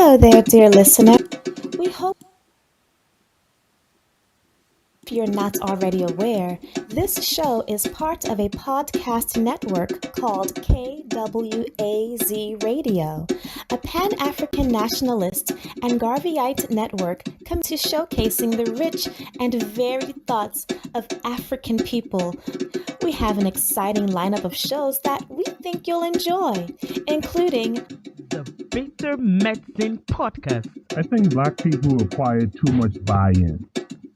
Hello there, dear listener. We hope if you're not already aware, this show is part of a podcast network called KWAZ Radio, a Pan-African Nationalist and Garveyite network committed to showcasing the rich and varied thoughts of African people. We have an exciting lineup of shows that we think you'll enjoy, including the Bitter Medicine Podcast. I think black people require too much buy-in.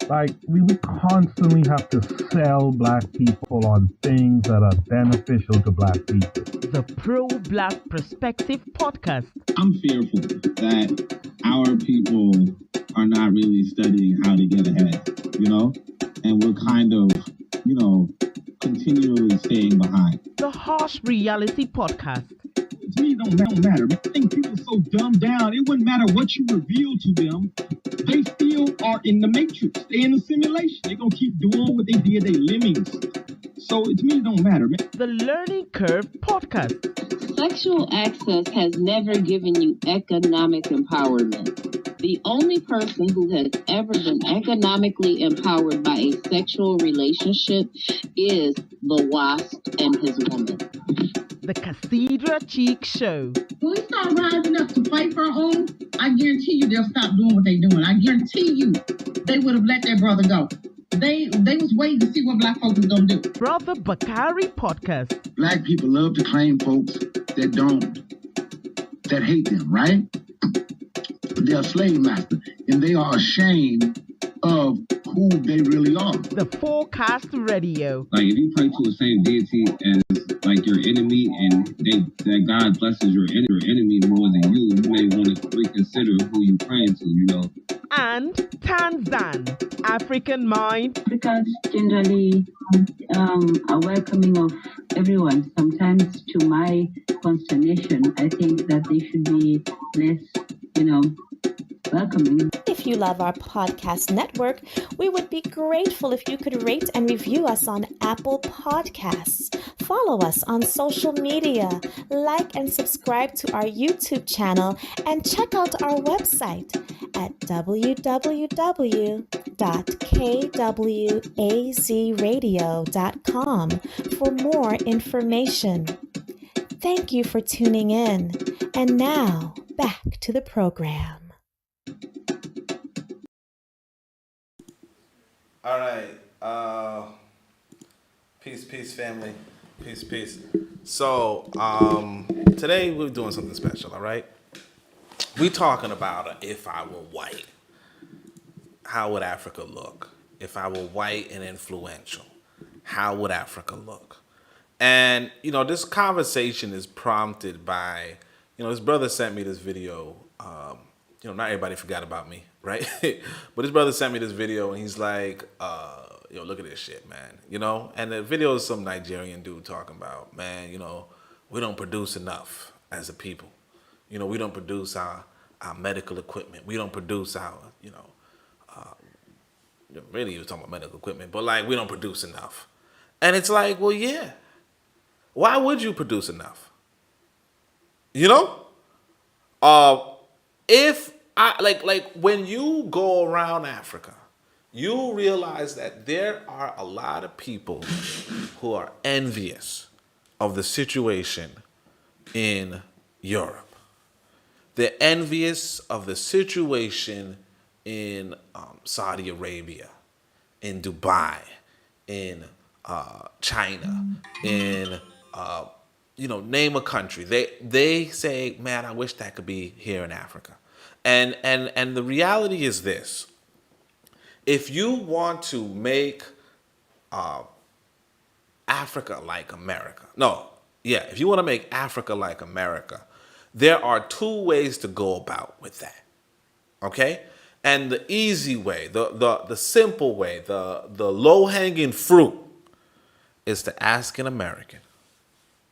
Like, we constantly have to sell black people on things that are beneficial to black people. The Pro-Black Perspective Podcast. I'm fearful that our people are not really studying how to get ahead, and we're kind of, continually staying behind. The Harsh Reality Podcast. To me, it don't matter. I think people are so dumbed down, it wouldn't matter what you reveal to them. They still are in the matrix. They're in the simulation. They're going to keep doing what they did. They lemmings. So to me, it don't matter, man. The Learning Curve Podcast. Sexual access has never given you economic empowerment. The only person who has ever been economically empowered by a sexual relationship is the wasp and his woman. The Cathedral Cheek Show. When we start rising up to fight for our own, I guarantee you they'll stop doing what they're doing. I guarantee you they would have let their brother go. They was waiting to see what black folks was going to do. Brother Bakari Podcast. Black people love to claim folks that hate them, right? They're slave masters, and they are ashamed of who they really are. The Forecast Radio. Like, if you pray to the same deity as, like, your enemy, and that God blesses your enemy more than you may want to reconsider who you're praying to, And Tanzan, African Mind. Africans generally are welcoming of everyone. Sometimes, to my consternation, I think that they should be less, welcoming. If you love our podcast network, we would be grateful if you could rate and review us on Apple Podcasts. Follow us on social media, like and subscribe to our YouTube channel, and check out our website at www.kwazradio.com for more information. Thank you for tuning in. And now, back to the program. All right. Peace, family. Peace. So, today we're doing something special, all right? We're talking about if I were white, how would Africa look? If I were white and influential, how would Africa look? And, this conversation is prompted by, his brother sent me this video. Not everybody forgot about me, right? But his brother sent me this video, and he's like, look at this shit, man. And the video is some Nigerian dude talking about, man, we don't produce enough as a people. We don't produce our medical equipment. We don't produce our, really he was talking about medical equipment, but like we don't produce enough. And it's like, well, yeah. Why would you produce enough? If like when you go around Africa, you realize that there are a lot of people who are envious of the situation in Europe. They're envious of the situation in Saudi Arabia, in Dubai, in China, in name a country. They say, man, I wish that could be here in Africa. And the reality is this: if you want to make Africa like America, if you want to make Africa like America, there are two ways to go about with that. Okay? And the easy way, the simple way, the low-hanging fruit is to ask an American.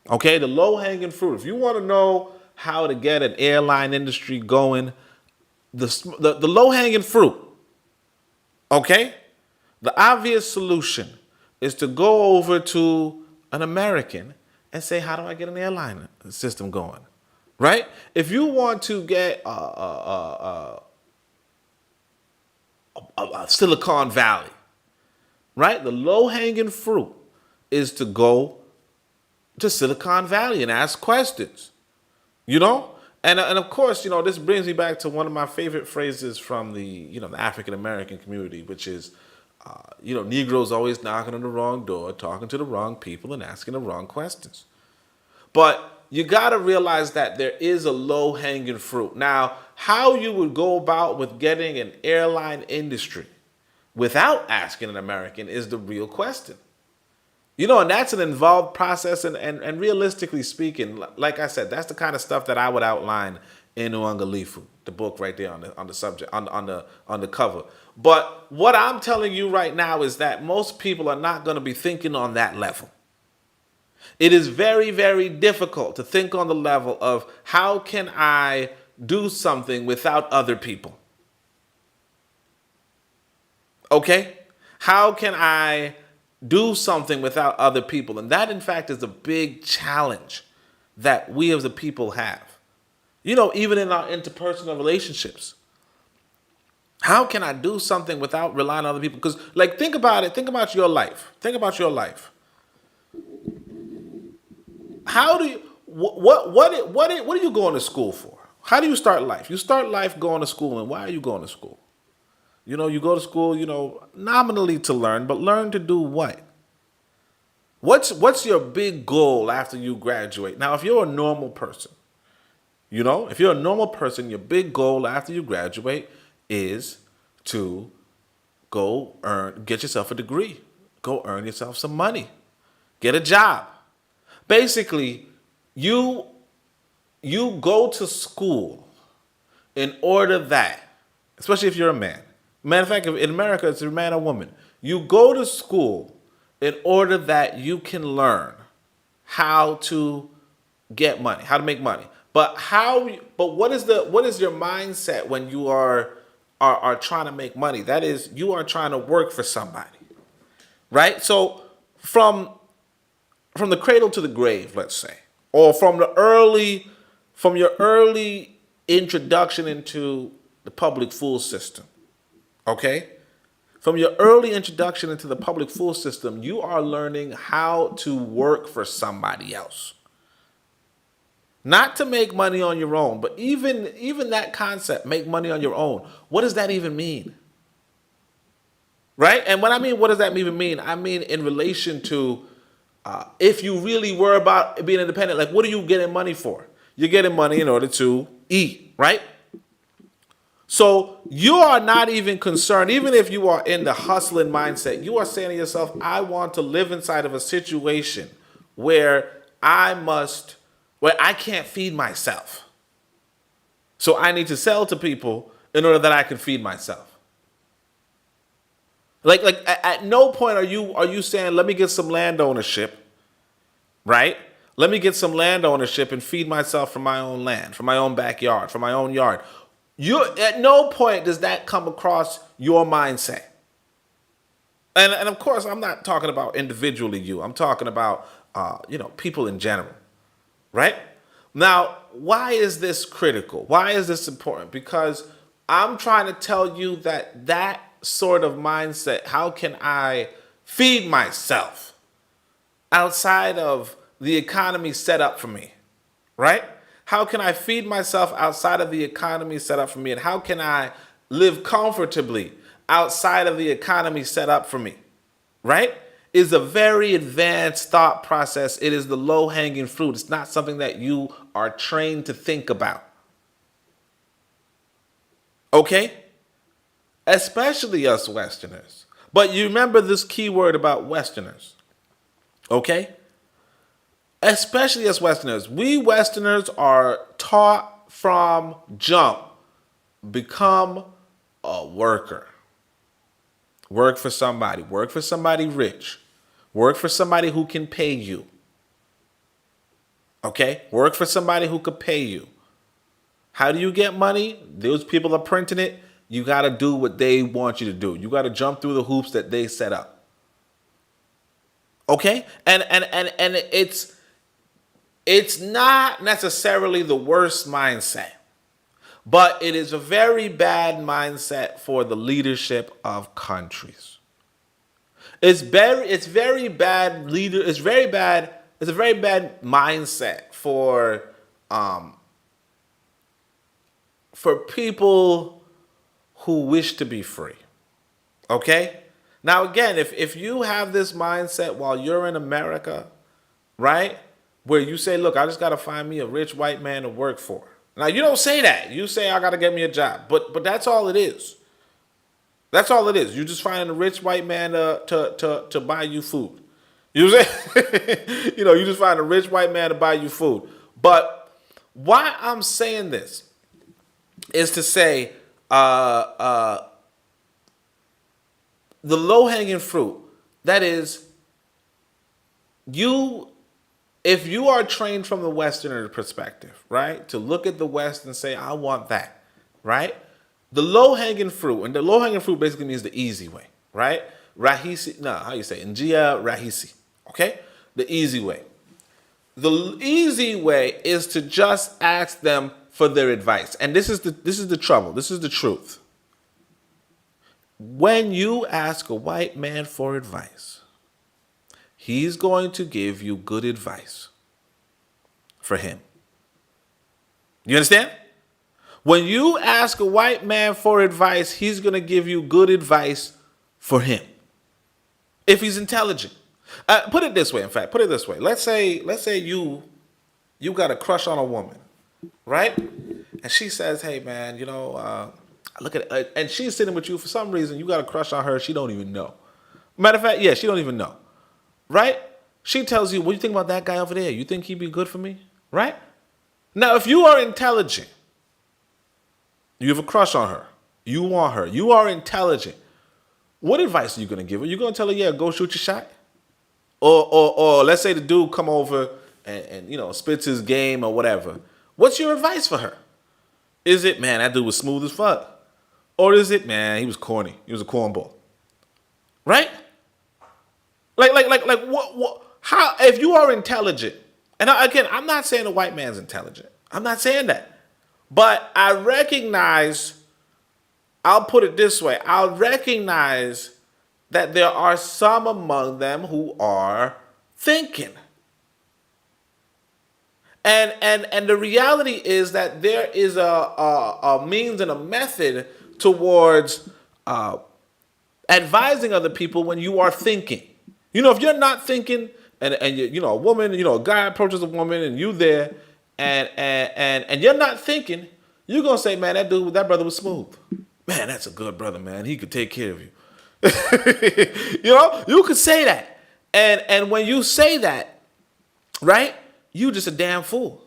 Okay, the low-hanging fruit. If you want to know how to get an airline industry going, the low-hanging fruit, okay? The obvious solution is to go over to an American and say, how do I get an airline system going? right? If you want to get Silicon Valley, right? The low-hanging fruit is to go to Silicon Valley and ask questions, you know? And of course, this brings me back to one of my favorite phrases from the African American community, which is, Negroes always knocking on the wrong door, talking to the wrong people, and asking the wrong questions. But you got to realize that there is a low-hanging fruit. Now, how you would go about with getting an airline industry without asking an American is the real question. And that's an involved process, and realistically speaking, like I said, that's the kind of stuff that I would outline in Uangalifu, the book right there on the subject, on the cover. But what I'm telling you right now is that most people are not going to be thinking on that level. It is very, very difficult to think on the level of how can I do something without other people? Okay? How can I do something without other people? And that, in fact, is a big challenge that we as a people have. Even in our interpersonal relationships. How can I do something without relying on other people? Because, think about it. Think about your life. Think about your life. How do you, what are you going to school for? How do you start life? You start life going to school, and why are you going to school? You go to school, nominally to learn, but learn to do what? What's your big goal after you graduate? Now, if you're a normal person, your big goal after you graduate is to get yourself a degree, go earn yourself some money, get a job. Basically, you go to school in order that, especially if you're a man. Matter of fact, in America, it's a man or woman. You go to school in order that you can learn how to get money, how to make money. But what is your mindset when you are trying to make money? That is, you are trying to work for somebody, right? So from the cradle to the grave, let's say, or from your early introduction into the public school system, okay? From your early introduction into the public school system, you are learning how to work for somebody else. Not to make money on your own, but even that concept, make money on your own, what does that even mean? Right? And when I mean, what does that even mean? I mean, in relation to, if you really were about being independent, what are you getting money for? You're getting money in order to eat, right? So you are not even concerned, even if you are in the hustling mindset, you are saying to yourself, I want to live inside of a situation where I can't feed myself. So I need to sell to people in order that I can feed myself. At no point are you saying, let me get some land ownership, right? Let me get some land ownership and feed myself from my own land, from my own backyard, from my own yard. At no point does that come across your mindset. And of course, I'm not talking about individually you. I'm talking about, people in general, right? Now, why is this critical? Why is this important? Because I'm trying to tell you that sort of mindset, how can I feed myself outside of the economy set up for me, right? How can I feed myself outside of the economy set up for me? And how can I live comfortably outside of the economy set up for me, right? Is a very advanced thought process. It is the low-hanging fruit. It's not something that you are trained to think about. Okay? Especially us Westerners. But you remember this key word about Westerners. Okay? Especially us Westerners. We Westerners are taught from jump, become a worker. Work for somebody. Work for somebody rich. Work for somebody who can pay you. Okay? Work for somebody who could pay you. How do you get money? Those people are printing it. You got to do what they want you to do. You got to jump through the hoops that they set up. Okay? And It's not necessarily the worst mindset, but it is a very bad mindset for the leadership of countries. It's very bad leader. It's very bad. It's a very bad mindset for people who wish to be free. Okay? Now again, if you have this mindset while you're in America, right? Where you say, look, I just gotta find me a rich white man to work for. Now you don't say that. You say I gotta get me a job. But that's all it is. That's all it is. You just finding a rich white man to buy you food. You know what I'm saying? You just find a rich white man to buy you food. But why I'm saying this is to say the low-hanging fruit, that is, if you are trained from the Westerner perspective, right, to look at the West and say, I want that, right? The low-hanging fruit, and the low-hanging fruit basically means the easy way, right? How you say? Njia rahisi, okay? The easy way. The easy way is to just ask them for their advice. And this is the trouble. This is the truth. When you ask a white man for advice, he's going to give you good advice for him. You understand? When you ask a white man for advice, he's going to give you good advice for him. If he's intelligent. Put it this way, in fact. Put it this way. Let's say you got a crush on a woman, right? And she says, hey, man, look at it. And she's sitting with you. For some reason, you got a crush on her. She don't even know. Matter of fact, yeah, she don't even know. Right? She tells you, what do you think about that guy over there? You think he'd be good for me? Right? Now, if you are intelligent, you have a crush on her, you want her, you are intelligent, what advice are you going to give her? You're going to tell her, yeah, go shoot your shot? Or let's say the dude come over and spits his game or whatever. What's your advice for her? Is it, man, that dude was smooth as fuck? Or is it, man, he was corny. He was a cornball. Right? Like what, how, if you are intelligent, and again, I'm not saying the white man's intelligent. I'm not saying that. But I recognize, I'll put it this way, I'll recognize that there are some among them who are thinking. And the reality is that there is a means and a method towards advising other people when you are thinking. If you're not thinking, and a woman, a guy approaches a woman and you there, and you're not thinking, you're gonna say, man, that brother was smooth. Man, that's a good brother, man. He could take care of you. You could say that. And when you say that, right, you just a damn fool.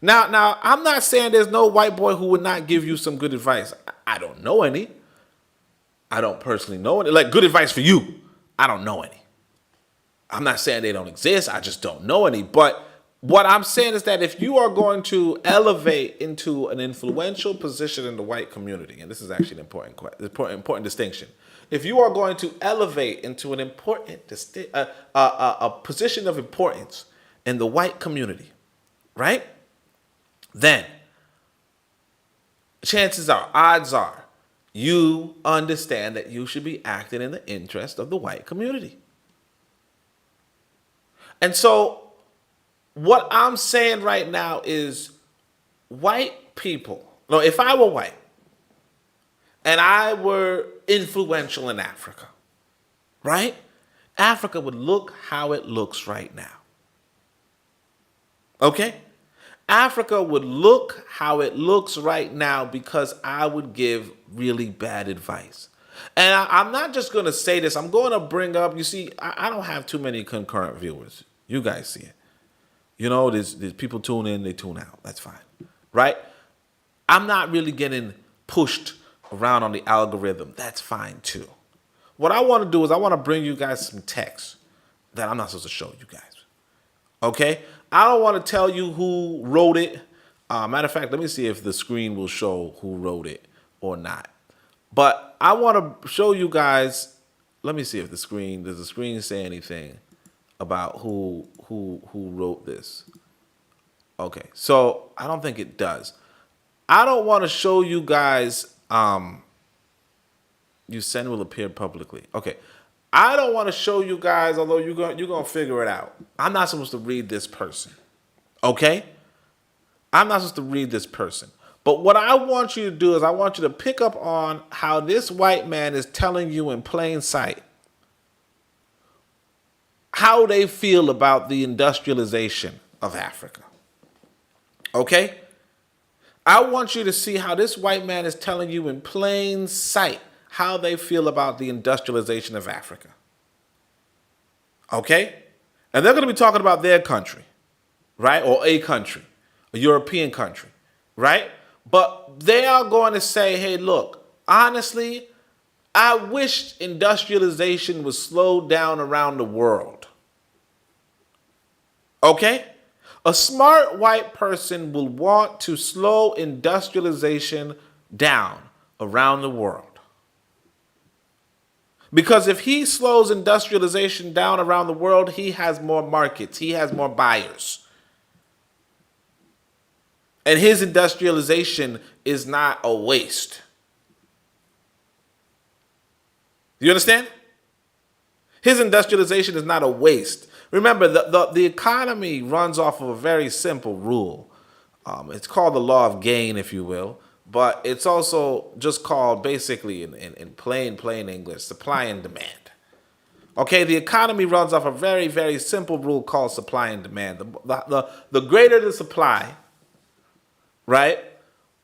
Now, I'm not saying there's no white boy who would not give you some good advice. I don't know any. I don't personally know any. Like, good advice for you. I don't know any. I'm not saying they don't exist. I just don't know any. But what I'm saying is that if you are going to elevate into an influential position in the white community, and this is actually an important distinction. If you are going to elevate into an important a position of importance in the white community, right? Then odds are, you understand that you should be acting in the interest of the white community. And so what I'm saying right now is white people, if I were white and I were influential in Africa, right? Africa would look how it looks right now. Okay? Africa would look how it looks right now because I would give really bad advice. And I'm not just going to say this. I'm going to bring up, you see, I don't have too many concurrent viewers. You guys see it. There's people tune in, they tune out. That's fine. Right? I'm not really getting pushed around on the algorithm. That's fine too. What I want to do is I want to bring you guys some text that I'm not supposed to show you guys. Okay? I don't want to tell you who wrote it. Matter of fact, let me see if the screen will show who wrote it or not. But I want to show you guys. Let me see if does the screen say anything about who wrote this. Okay, so I don't think it does. I don't want to show you guys. You send will appear publicly. Okay, I don't want to show you guys, although you're gonna figure it out. I'm not supposed to read this person. Okay, I'm not supposed to read this person. But what I want you to do is I want you to pick up on how this white man is telling you in plain sight how they feel about the industrialization of Africa. Okay? I want you to see how this white man is telling you in plain sight how they feel about the industrialization of Africa. Okay? And they're going to be talking about their country, right? Or a country, a European country, right? But they are going to say, hey, look, honestly, I wish industrialization was slowed down around the world. Okay? A smart white person will want to slow industrialization down around the world. Because if he slows industrialization down around the world, he has more markets, he has more buyers. And his industrialization is not a waste. You understand? His industrialization is not a waste. Remember, the economy runs off of a very simple rule. It's called the law of gain, if you will. But it's also just called, basically, in plain English, supply and demand. Okay, the economy runs off a very, very simple rule called supply and demand. The greater the supply, right?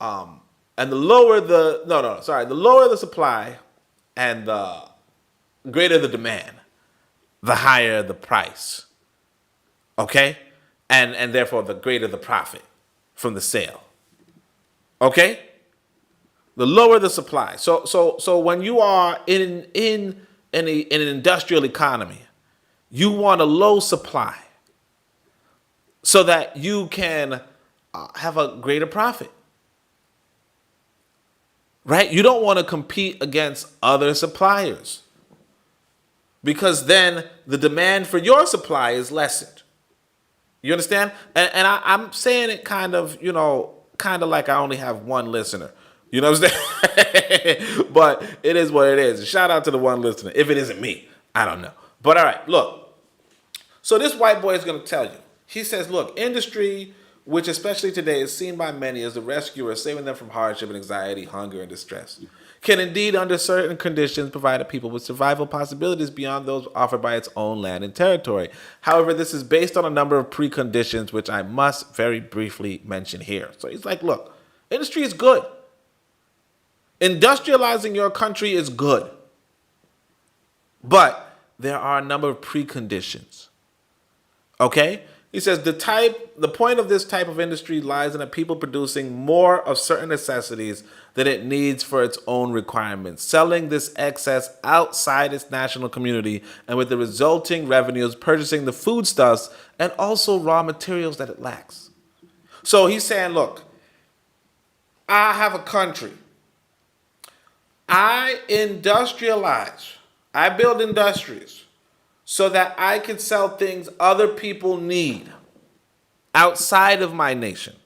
And the lower the the lower the supply and the greater the demand, the higher the price. Okay? And therefore the greater the profit from the sale. Okay? The lower the supply. So when you are in an industrial economy, you want a low supply so that you can have a greater profit. Right? You don't want to compete against other suppliers because then the demand for your supply is lessened. You understand? And I'm saying it kind of like I only have one listener. You know what I'm saying? But it is what it is. Shout out to the one listener. If it isn't me, I don't know. But all right, look. So this white boy is going to tell you. He says, look, industry, which especially today is seen by many as the rescuer, saving them from hardship and anxiety, hunger, and distress, can indeed, under certain conditions, provide a people with survival possibilities beyond those offered by its own land and territory. However, this is based on a number of preconditions, which I must very briefly mention here. So he's like, look, industry is good. Industrializing your country is good. But there are a number of preconditions. Okay? He says the point of this type of industry lies in a people producing more of certain necessities than it needs for its own requirements, selling this excess outside its national community, and with the resulting revenues purchasing the foodstuffs and also raw materials that it lacks. So he's saying, look, I have a country. I industrialize. I build industries so that I can sell things other people need outside of my nation.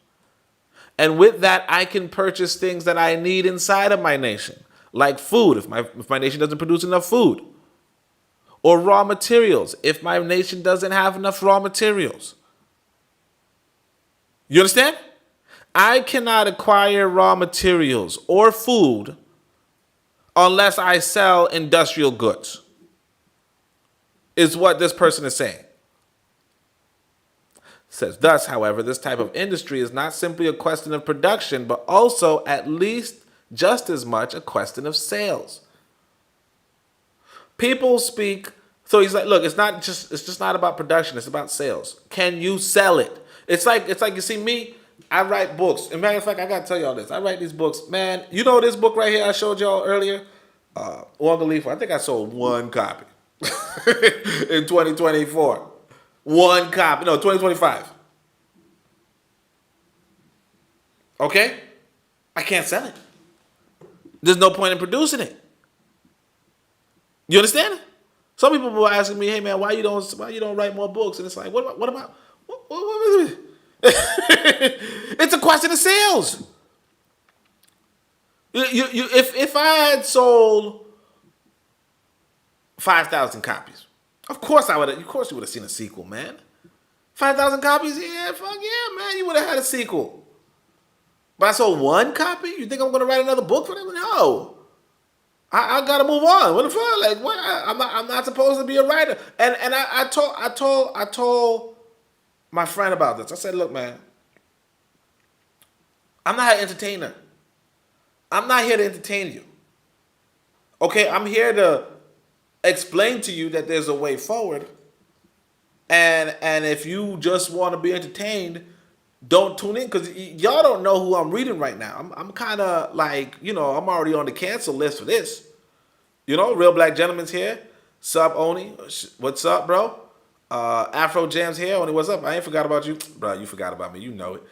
And with that, I can purchase things that I need inside of my nation, like food, if my nation doesn't produce enough food, or raw materials, if my nation doesn't have enough raw materials. You understand? I cannot acquire raw materials or food unless I sell industrial goods, is what this person is saying. Says, thus, however, this type of industry is not simply a question of production, but also at least just as much a question of sales. People speak, so he's like, look, it's just not about production, it's about sales. Can you sell it? It's like you see me, I write books. As a matter of fact, I gotta tell y'all this. I write these books. Man, you know this book right here I showed y'all earlier? Uangalifu, I think I sold one copy in 2024. One copy. No, 2025. Okay? I can't sell it. There's no point in producing it. You understand? Some people were asking me, hey man, why you don't write more books? And it's like, what about It's a question of sales. If I had sold 5,000 copies, of course I would. Of course you would have seen a sequel, man. 5,000 copies, yeah, fuck yeah, man. You would have had a sequel. But I sold one copy. You think I'm gonna write another book for them? No. I gotta move on. What the fuck? Like what? I'm not supposed to be a writer. And I told my friend about this. I said, look, man, I'm not an entertainer. I'm not here to entertain you. Okay, I'm here to explain to you that there's a way forward. And if you just want to be entertained, don't tune in, because y'all don't know who I'm reading right now. I'm kind of like, I'm already on the cancel list for this. Real Black Gentleman's here. Sup, Oni? What's up, bro? Afro Jam's here. Oni, what's up? I ain't forgot about you. Bro, you forgot about me. You know it.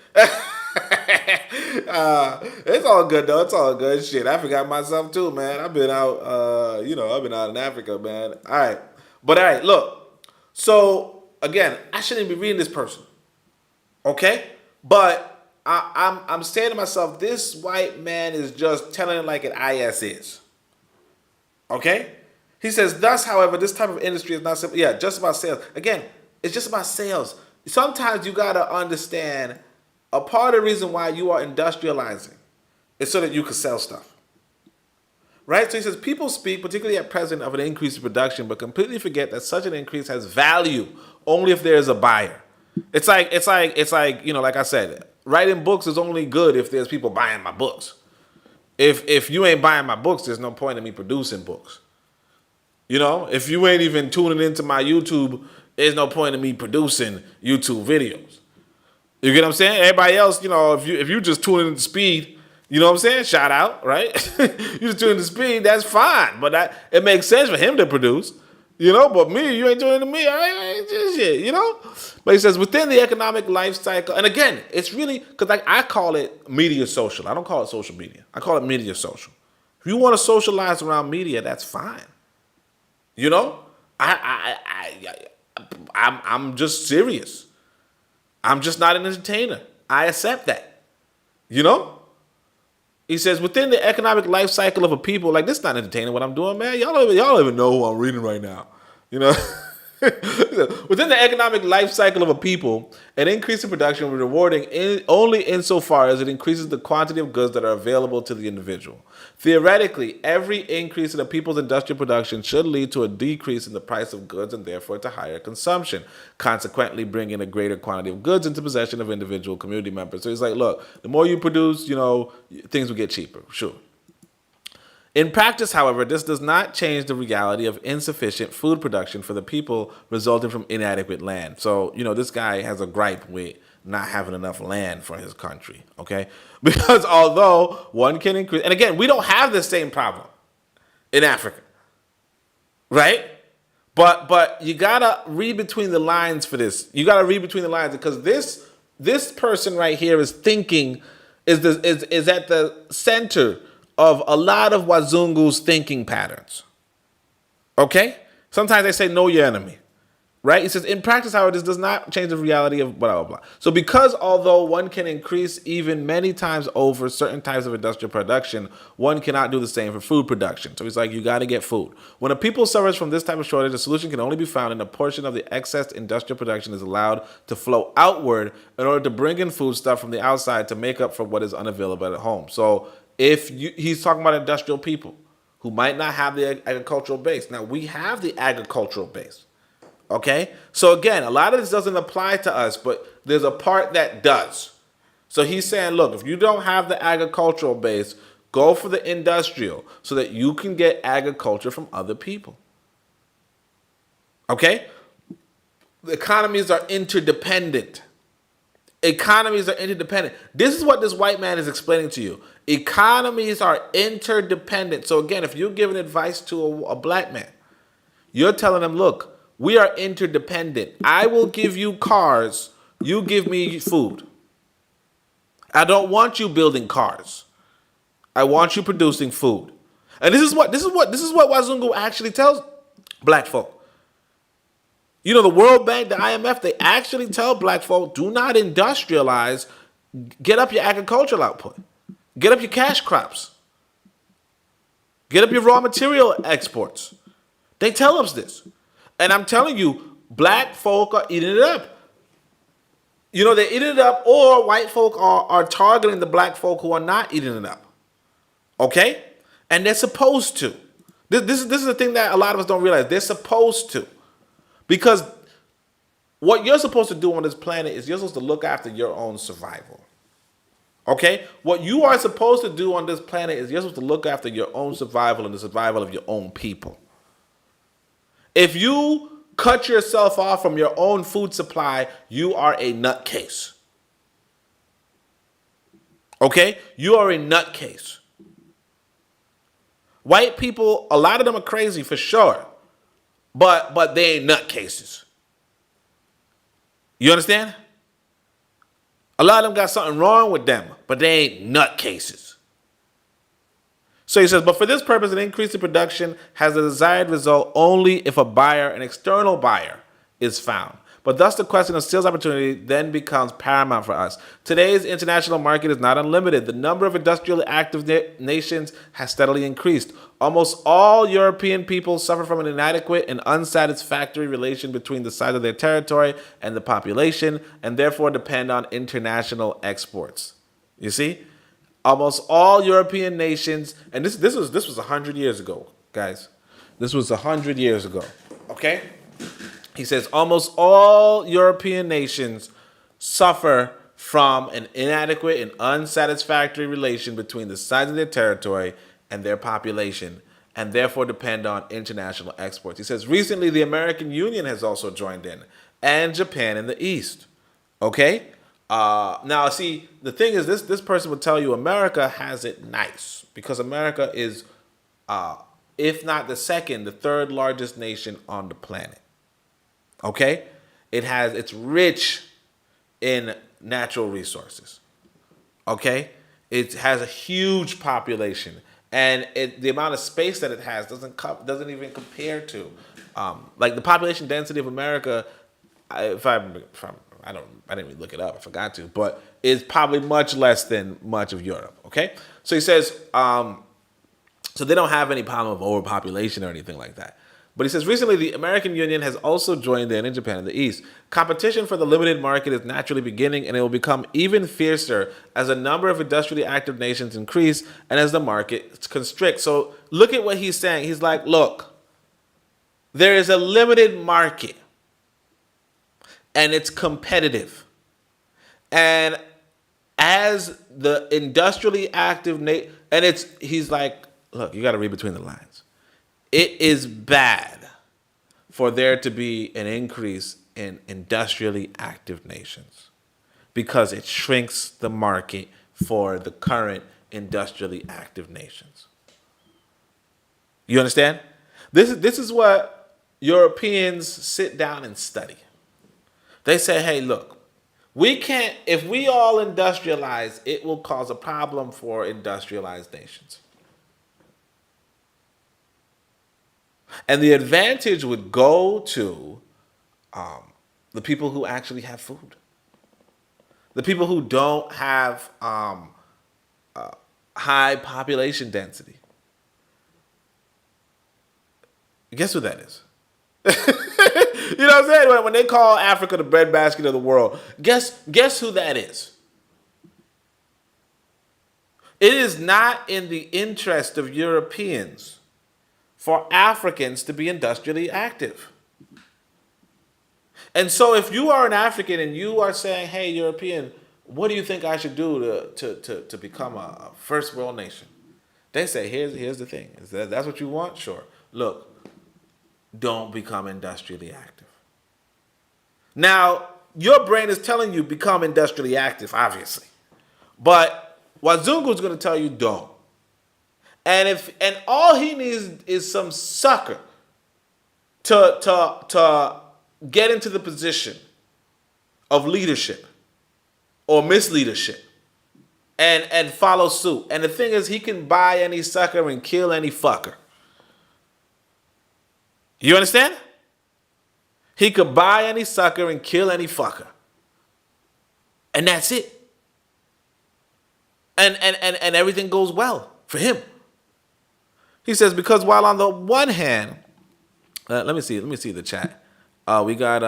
It's all good, though. It's all good. Shit, I forgot myself, too, man. I've been out, I've been out in Africa, man. All right. But, all right, look. So, again, I shouldn't be reading this person. Okay? But I'm saying to myself, this white man is just telling it like an IS is. Okay? He says, thus, however, this type of industry is not simple. Yeah, just about sales. Again, it's just about sales. Sometimes you got to understand a part of the reason why you are industrializing is so that you can sell stuff. Right? So he says, people speak, particularly at present, of an increase in production, but completely forget that such an increase has value only if there is a buyer. It's like, like I said, writing books is only good if there's people buying my books. If you ain't buying my books, there's no point in me producing books. If you ain't even tuning into my YouTube, there's no point in me producing YouTube videos. You get what I'm saying? Everybody else, if you just tuning into speed, you know what I'm saying? Shout out, right? You just tuning into speed, that's fine. But it makes sense for him to produce. But me, you ain't tuning to me. I ain't just shit, But he says, within the economic life cycle, and again, it's really, because I call it media social. I don't call it social media. I call it media social. If you want to socialize around media, that's fine. I'm just serious. I'm just not an entertainer. I accept that. He says, within the economic life cycle of a people, like, this is not entertaining what I'm doing, man. Y'all don't even know who I'm reading right now. Within the economic life cycle of a people, an increase in production will be rewarding only insofar as it increases the quantity of goods that are available to the individual. Theoretically, every increase in a people's industrial production should lead to a decrease in the price of goods and therefore to higher consumption, consequently bringing a greater quantity of goods into possession of individual community members. So he's like, look, the more you produce, things will get cheaper, sure. In practice, however, this does not change the reality of insufficient food production for the people resulting from inadequate land. So, this guy has a gripe with not having enough land for his country, okay? Because although one can increase, and again, we don't have the same problem in Africa, right? But you gotta read between the lines for this. You gotta read between the lines, because this person right here is thinking, is at the center of a lot of Wazungu's thinking patterns. Okay? Sometimes they say, know your enemy. Right? He says, in practice, however, this does not change the reality of blah, blah, blah. So because although one can increase even many times over certain types of industrial production, one cannot do the same for food production. So he's like, you got to get food. When a people suffers from this type of shortage, the solution can only be found in a portion of the excess industrial production is allowed to flow outward in order to bring in food stuff from the outside to make up for what is unavailable at home. So he's talking about industrial people who might not have the agricultural base. Now, we have the agricultural base. Okay? So again, a lot of this doesn't apply to us, but there's a part that does. So he's saying, look, if you don't have the agricultural base, go for the industrial so that you can get agriculture from other people. Okay? The economies are interdependent. Economies are interdependent. This is what this white man is explaining to you. Economies are interdependent. So again, if you're giving advice to a black man, you're telling him, look, we are interdependent. I will give you cars. You give me food. I don't want you building cars. I want you producing food. And this is what Wazungu actually tells black folk. You know, the World Bank, the IMF, they actually tell black folk, do not industrialize. Get up your agricultural output. Get up your cash crops. Get up your raw material exports. They tell us this. And I'm telling you, black folk are eating it up. You know, they're eating it up, or white folk are targeting the black folk who are not eating it up. Okay? And they're supposed to. This is the thing that a lot of us don't realize. They're supposed to. Because what you're supposed to do on this planet is you're supposed to look after your own survival. Okay? What you are supposed to do on this planet is you're supposed to look after your own survival and the survival of your own people. If you cut yourself off from your own food supply, you are a nutcase. Okay? You are a nutcase. White people, a lot of them are crazy for sure. But they ain't nutcases. You understand? A lot of them got something wrong with them, but they ain't nutcases. So he says, but for this purpose, an increase in production has the desired result only if a buyer, an external buyer, is found. But thus the question of sales opportunity then becomes paramount for us. Today's international market is not unlimited. The number of industrially active nations has steadily increased. Almost all European people suffer from an inadequate and unsatisfactory relation between the size of their territory and the population, and therefore depend on international exports. You see? Almost all European nations, and this was 100 years ago, guys. This was 100 years ago, okay? He says almost all European nations suffer from an inadequate and unsatisfactory relation between the size of their territory and their population, and therefore depend on international exports. He says recently the American Union has also joined in, and Japan in the East. Okay? Now, see, the thing is, this person would tell you America has it nice because America is, if not the second, the third largest nation on the planet. Okay? It's rich in natural resources. Okay? It has a huge population, and the amount of space that it has doesn't even compare to, like the population density of America. I didn't even look it up. I forgot to, but it's probably much less than much of Europe. Okay, so he says, so they don't have any problem of overpopulation or anything like that. But he says recently the American Union has also joined in Japan in the East. Competition for the limited market is naturally beginning, and it will become even fiercer as a number of industrially active nations increase and as the market constricts. So look at what he's saying. He's like, look, there is a limited market, and it's competitive. And as the industrially active he's like, look, you got to read between the lines. It is bad for there to be an increase in industrially active nations because it shrinks the market for the current industrially active nations. You understand? This is what Europeans sit down and study. They say, hey, look, if we all industrialize, it will cause a problem for industrialized nations. And the advantage would go to the people who actually have food. The people who don't have high population density. Guess who that is? You know what I'm saying? When they call Africa the breadbasket of the world, guess who that is? It is not in the interest of Europeans for Africans to be industrially active. And so if you are an African and you are saying, hey, European, what do you think I should do to become a first world nation? They say, here's the thing. That's what you want? Sure. Look, don't become industrially active. Now, your brain is telling you become industrially active, obviously. But Wazungu's going to tell you don't. And all he needs is some sucker to get into the position of leadership or misleadership and follow suit. And the thing is, he can buy any sucker and kill any fucker. You understand? He could buy any sucker and kill any fucker. And that's it. And everything goes well for him. He says, because while on the one hand, let me see the chat. We got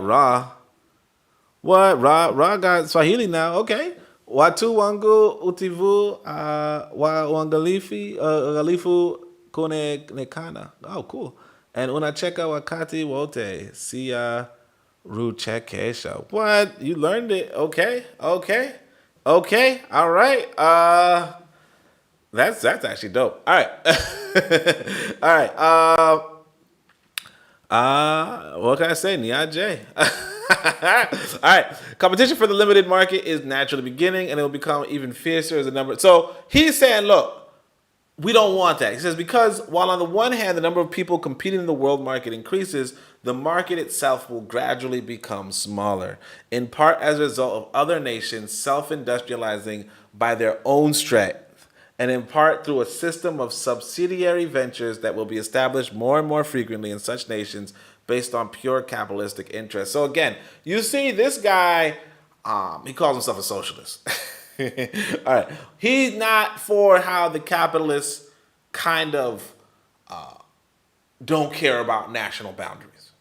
Ra. What? Ra got Swahili now. Okay. Watu wangu utivu Uangalifu kone nekana. Oh, cool. And unacheka wakati wote siya ruchekesha. What? You learned it. Okay. All right. That's actually dope. All right. All right. What can I say? Niaje. All right. Competition for the limited market is naturally beginning, and it will become even fiercer as the number. So he's saying, look, we don't want that. He says, because while on the one hand, the number of people competing in the world market increases, the market itself will gradually become smaller, in part as a result of other nations self-industrializing by their own strength, and in part through a system of subsidiary ventures that will be established more and more frequently in such nations based on pure capitalistic interests. So again, you see this guy, he calls himself a socialist. All right. He's not for how the capitalists kind of don't care about national boundaries.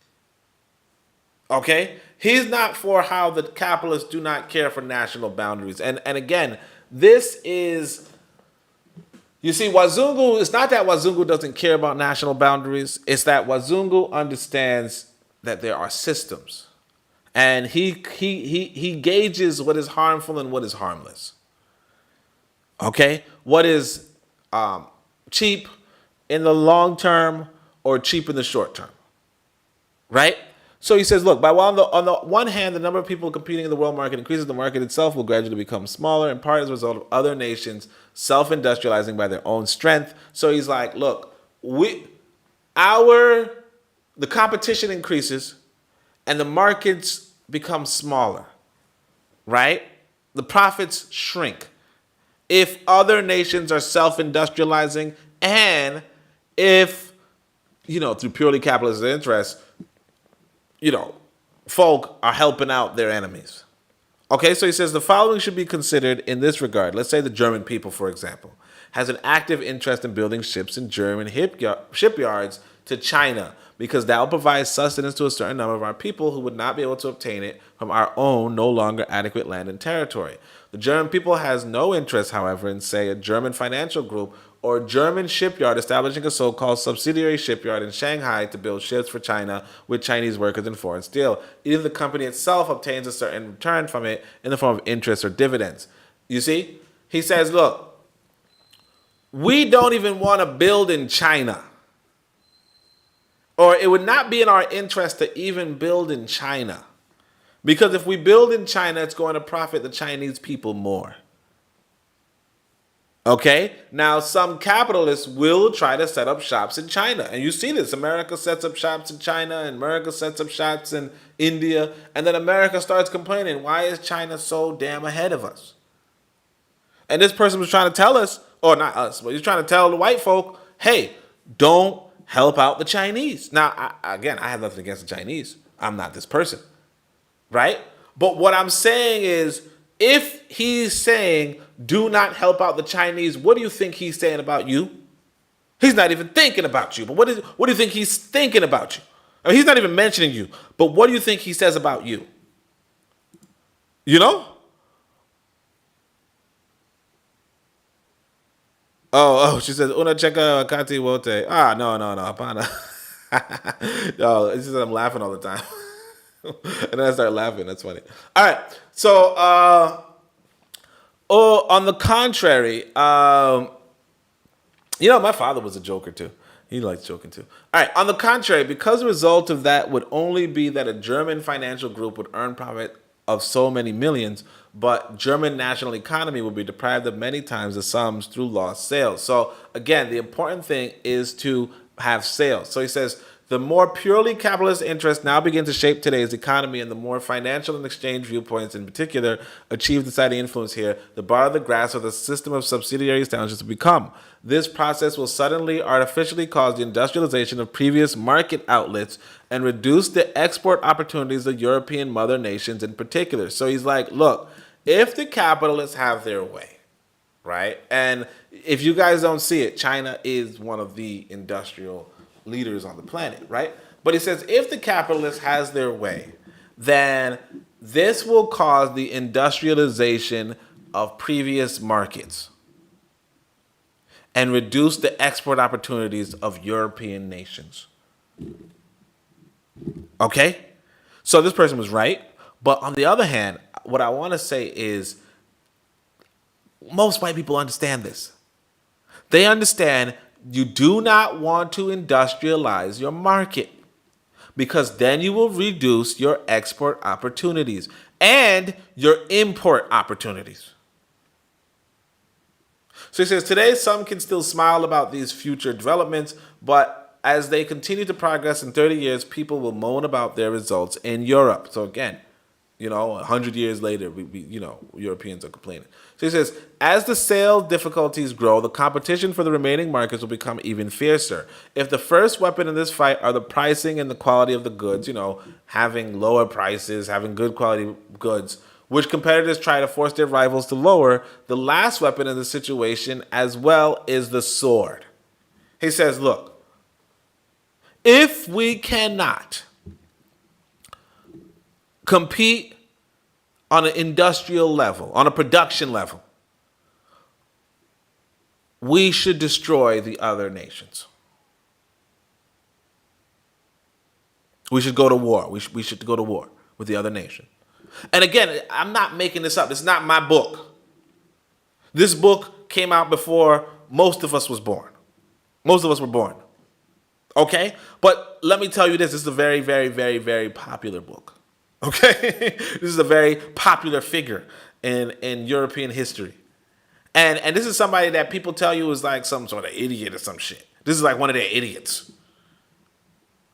Okay? He's not for how the capitalists do not care for national boundaries. And again, this is, you see, Wazungu, it's not that Wazungu doesn't care about national boundaries. It's that Wazungu understands that there are systems. And he gauges what is harmful and what is harmless. Okay? What is cheap in the long term or cheap in the short term. Right? So he says, look, on the one hand, the number of people competing in the world market increases. The market itself will gradually become smaller, in part as a result of other nations self-industrializing by their own strength. So he's like, look, the competition increases and the markets become smaller, right? The profits shrink. If other nations are self-industrializing and if, through purely capitalist interests, folk are helping out their enemies. Okay, so he says the following should be considered in this regard. Let's say the German people, for example, has an active interest in building ships in German shipyards to China because that will provide sustenance to a certain number of our people who would not be able to obtain it from our own no longer adequate land and territory. The German people has no interest, however, in, say, a German financial group or a German shipyard establishing a so-called subsidiary shipyard in Shanghai to build ships for China with Chinese workers and foreign steel, even if the company itself obtains a certain return from it in the form of interest or dividends. You see? He says, look, we don't even want to build in China. Or it would not be in our interest to even build in China. Because if we build in China, it's going to profit the Chinese people more. Okay? Now, some capitalists will try to set up shops in China. And you see this. America sets up shops in China, and America sets up shops in India. And then America starts complaining, why is China so damn ahead of us? And this person was trying to tell us, or not us, but he's trying to tell the white folk, hey, don't help out the Chinese. Now, I have nothing against the Chinese. I'm not this person. Right? But what I'm saying is, if he's saying, do not help out the Chinese, what do you think he's saying about you? He's not even thinking about you. But what do you think he's thinking about you? I mean, he's not even mentioning you. But what do you think he says about you? You know? Oh, she says, una checa kati wote. No, hapana. Yo, it's just I'm laughing all the time. And then I start laughing. That's funny. All right. So, on the contrary, my father was a joker too. He likes joking too. All right. On the contrary, because the result of that would only be that a German financial group would earn profit of so many millions, but German national economy will be deprived of many times the sums through lost sales. So again, the important thing is to have sales. So he says, The more purely capitalist interests now begin to shape today's economy, and the more financial and exchange viewpoints in particular achieve deciding influence here, the broader the grasp of the system of subsidiary establishments will become. This process will suddenly artificially cause the industrialization of previous market outlets and reduce the export opportunities of European mother nations in particular. So he's like, look, if the capitalists have their way, right? And if you guys don't see it, China is one of the industrial leaders on the planet, right? But he says if the capitalist has their way, then this will cause the industrialization of previous markets and reduce the export opportunities of European nations. Okay? So this person was right. But on the other hand, what I want to say is most white people understand this. They understand you do not want to industrialize your market because then you will reduce your export opportunities and your import opportunities. So he says, today some can still smile about these future developments, but as they continue to progress in 30 years, people will moan about their results in Europe. So again, 100 years later, Europeans are complaining. So he says, as the sales difficulties grow, the competition for the remaining markets will become even fiercer. If the first weapon in this fight are the pricing and the quality of the goods, having lower prices, having good quality goods, which competitors try to force their rivals to lower, the last weapon in the situation as well is the sword. He says, look, if we cannot compete on an industrial level, on a production level, we should destroy the other nations. We should go to war. We should go to war with the other nation. And again, I'm not making this up. This is not my book. This book came out before most of us was born. Most of us were born. Okay? But let me tell you this. This is a very, very, very, very popular book. Okay? This is a very popular figure in European history. And this is somebody that people tell you is like some sort of idiot or some shit. This is like one of their idiots.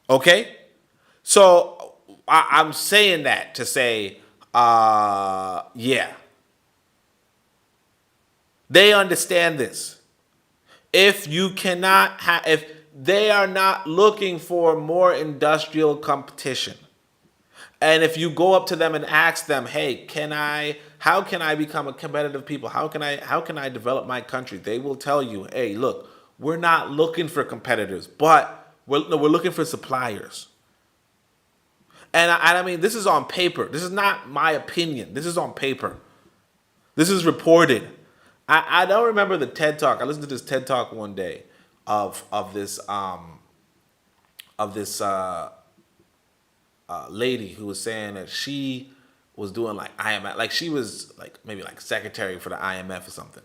Okay? So I'm saying that to say, yeah. They understand this. If they are not looking for more industrial competition, and if you go up to them and ask them, hey, how can I become a competitive people? How can I develop my country? They will tell you, hey, look, we're not looking for competitors, but we're looking for suppliers. And I mean, this is on paper. This is not my opinion. This is on paper. This is reported. I don't remember the TED Talk. I listened to this TED Talk one day of this lady who was saying that she was doing like IMF, like she was like maybe like secretary for the IMF or something.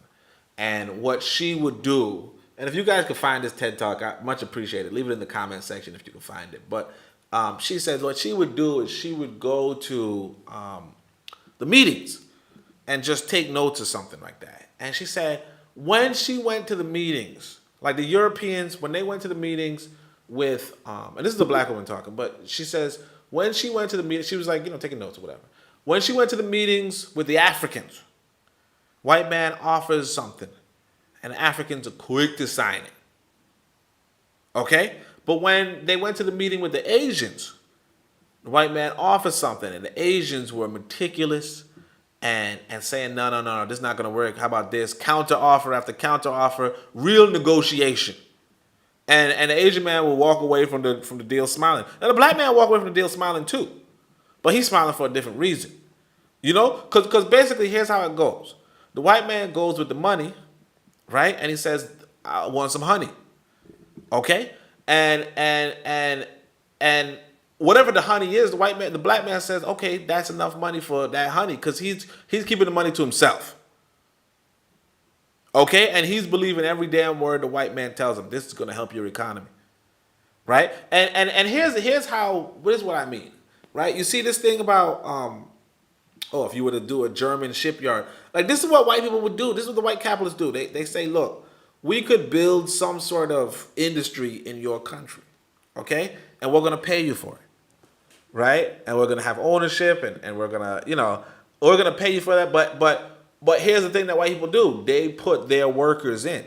And what she would do, and if you guys could find this TED Talk, I much appreciate it. Leave it in the comment section if you can find it. But she says what she would do is she would go to the meetings and just take notes or something like that. And she said when she went to the meetings, like the Europeans, when they went to the meetings with, and this is a black woman talking, but she says when she went to the meeting, she was like, taking notes or whatever. When she went to the meetings with the Africans, white man offers something, and the Africans are quick to sign it. Okay? But when they went to the meeting with the Asians, the white man offers something, and the Asians were meticulous and saying, no, this is not going to work. How about this? Counter offer after counter offer, real negotiation. And the Asian man will walk away from the deal smiling. And the black man walk away from the deal smiling too. But he's smiling for a different reason. Because basically here's how it goes. The white man goes with the money, right? And he says, I want some honey. Okay? And whatever the honey is, the black man says, okay, that's enough money for that honey, because he's keeping the money to himself. Okay? And he's believing every damn word the white man tells him. This is going to help your economy. Right? And here's what I mean. Right? You see this thing about if you were to do a German shipyard, like this is what white people would do. This is what the white capitalists do. They say, look, we could build some sort of industry in your country. Okay? and we're going to pay you for it, right? And we're going to have ownership, and we're going to, we're going to pay you for that. But here's the thing that white people do. They put their workers in.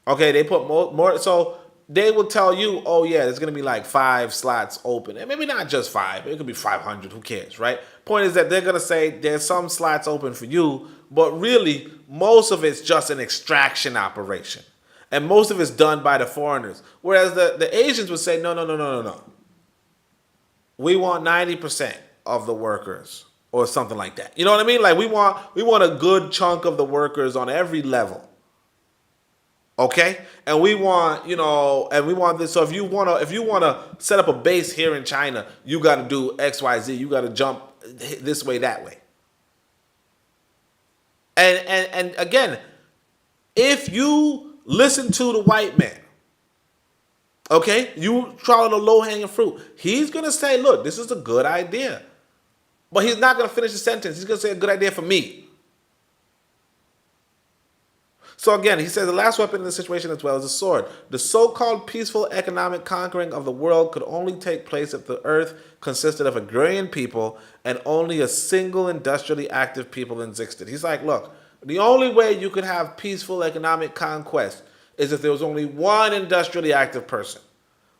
Okay, they put more. So they will tell you, oh, yeah, there's going to be like 5 slots open. And maybe not just 5. It could be 500. Who cares, right? Point is that they're going to say there's some slots open for you, but really, most of it's just an extraction operation. And most of it's done by the foreigners. Whereas the Asians would say, no. We want 90% of the workers or something like that. You know what I mean? Like we want a good chunk of the workers on every level. Okay? And we want, this. So if you wanna set up a base here in China, you gotta do XYZ. You gotta jump this way, that way. And again, if you listen to the white man, okay, you try the low-hanging fruit, he's going to say, look, this is a good idea. But he's not going to finish the sentence. He's going to say a good idea for me. So again, he says the last weapon in this situation as well is a sword. The so-called peaceful economic conquering of the world could only take place if the earth consisted of agrarian people and only a single industrially active people existed. He's like, look, the only way you could have peaceful economic conquest is if there was only one industrially active person.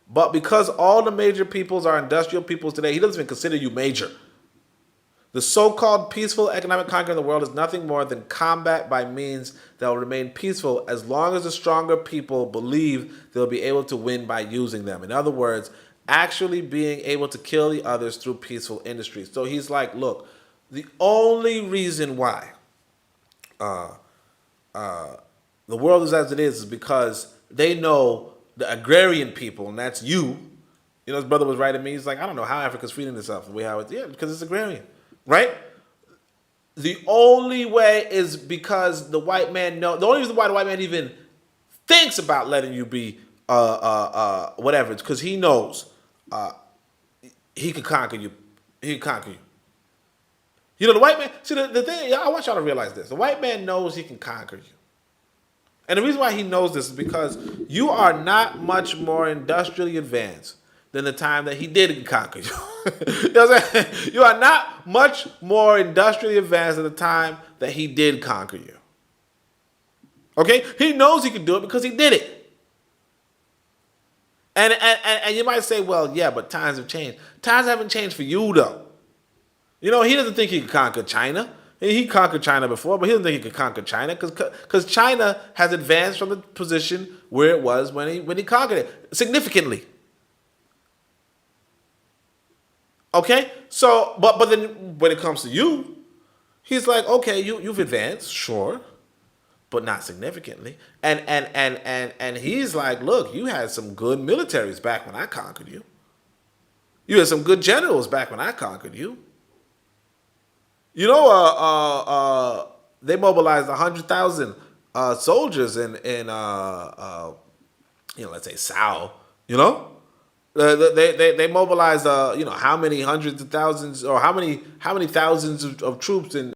But because all the major peoples are industrial peoples today, he doesn't even consider you major. The so-called peaceful economic conquering of the world is nothing more than combat by means that will remain peaceful as long as the stronger people believe they'll be able to win by using them. In other words, actually being able to kill the others through peaceful industry. So he's like, look, the only reason why the world is as it is because they know the agrarian people, and that's you. His brother was writing me. He's like, I don't know how Africa's feeding itself the way how it's, because it's agrarian, right? The only way is because the white man the only reason why the white man even thinks about letting you be whatever, it's because he knows he could conquer you. He could conquer you. The white man, see the thing, I want y'all to realize this. The white man knows he can conquer you. And the reason why he knows this is because you are not much more industrially advanced than the time that he did conquer you. You know what I'm saying? You are not much more industrially advanced than the time that he did conquer you. Okay? He knows he can do it because he did it. And you might say, well, yeah, but times have changed. Times haven't changed for you, though. He doesn't think he can conquer China. He conquered China before, but he doesn't think he could conquer China because China has advanced from the position where it was when he conquered it significantly. Okay, so but then when it comes to you, he's like, okay, you've advanced, sure, but not significantly. And he's like, look, you had some good militaries back when I conquered you. You had some good generals back when I conquered you. They mobilized 100,000 soldiers in let's say Sao. They mobilized how many hundreds of thousands or how many thousands of troops in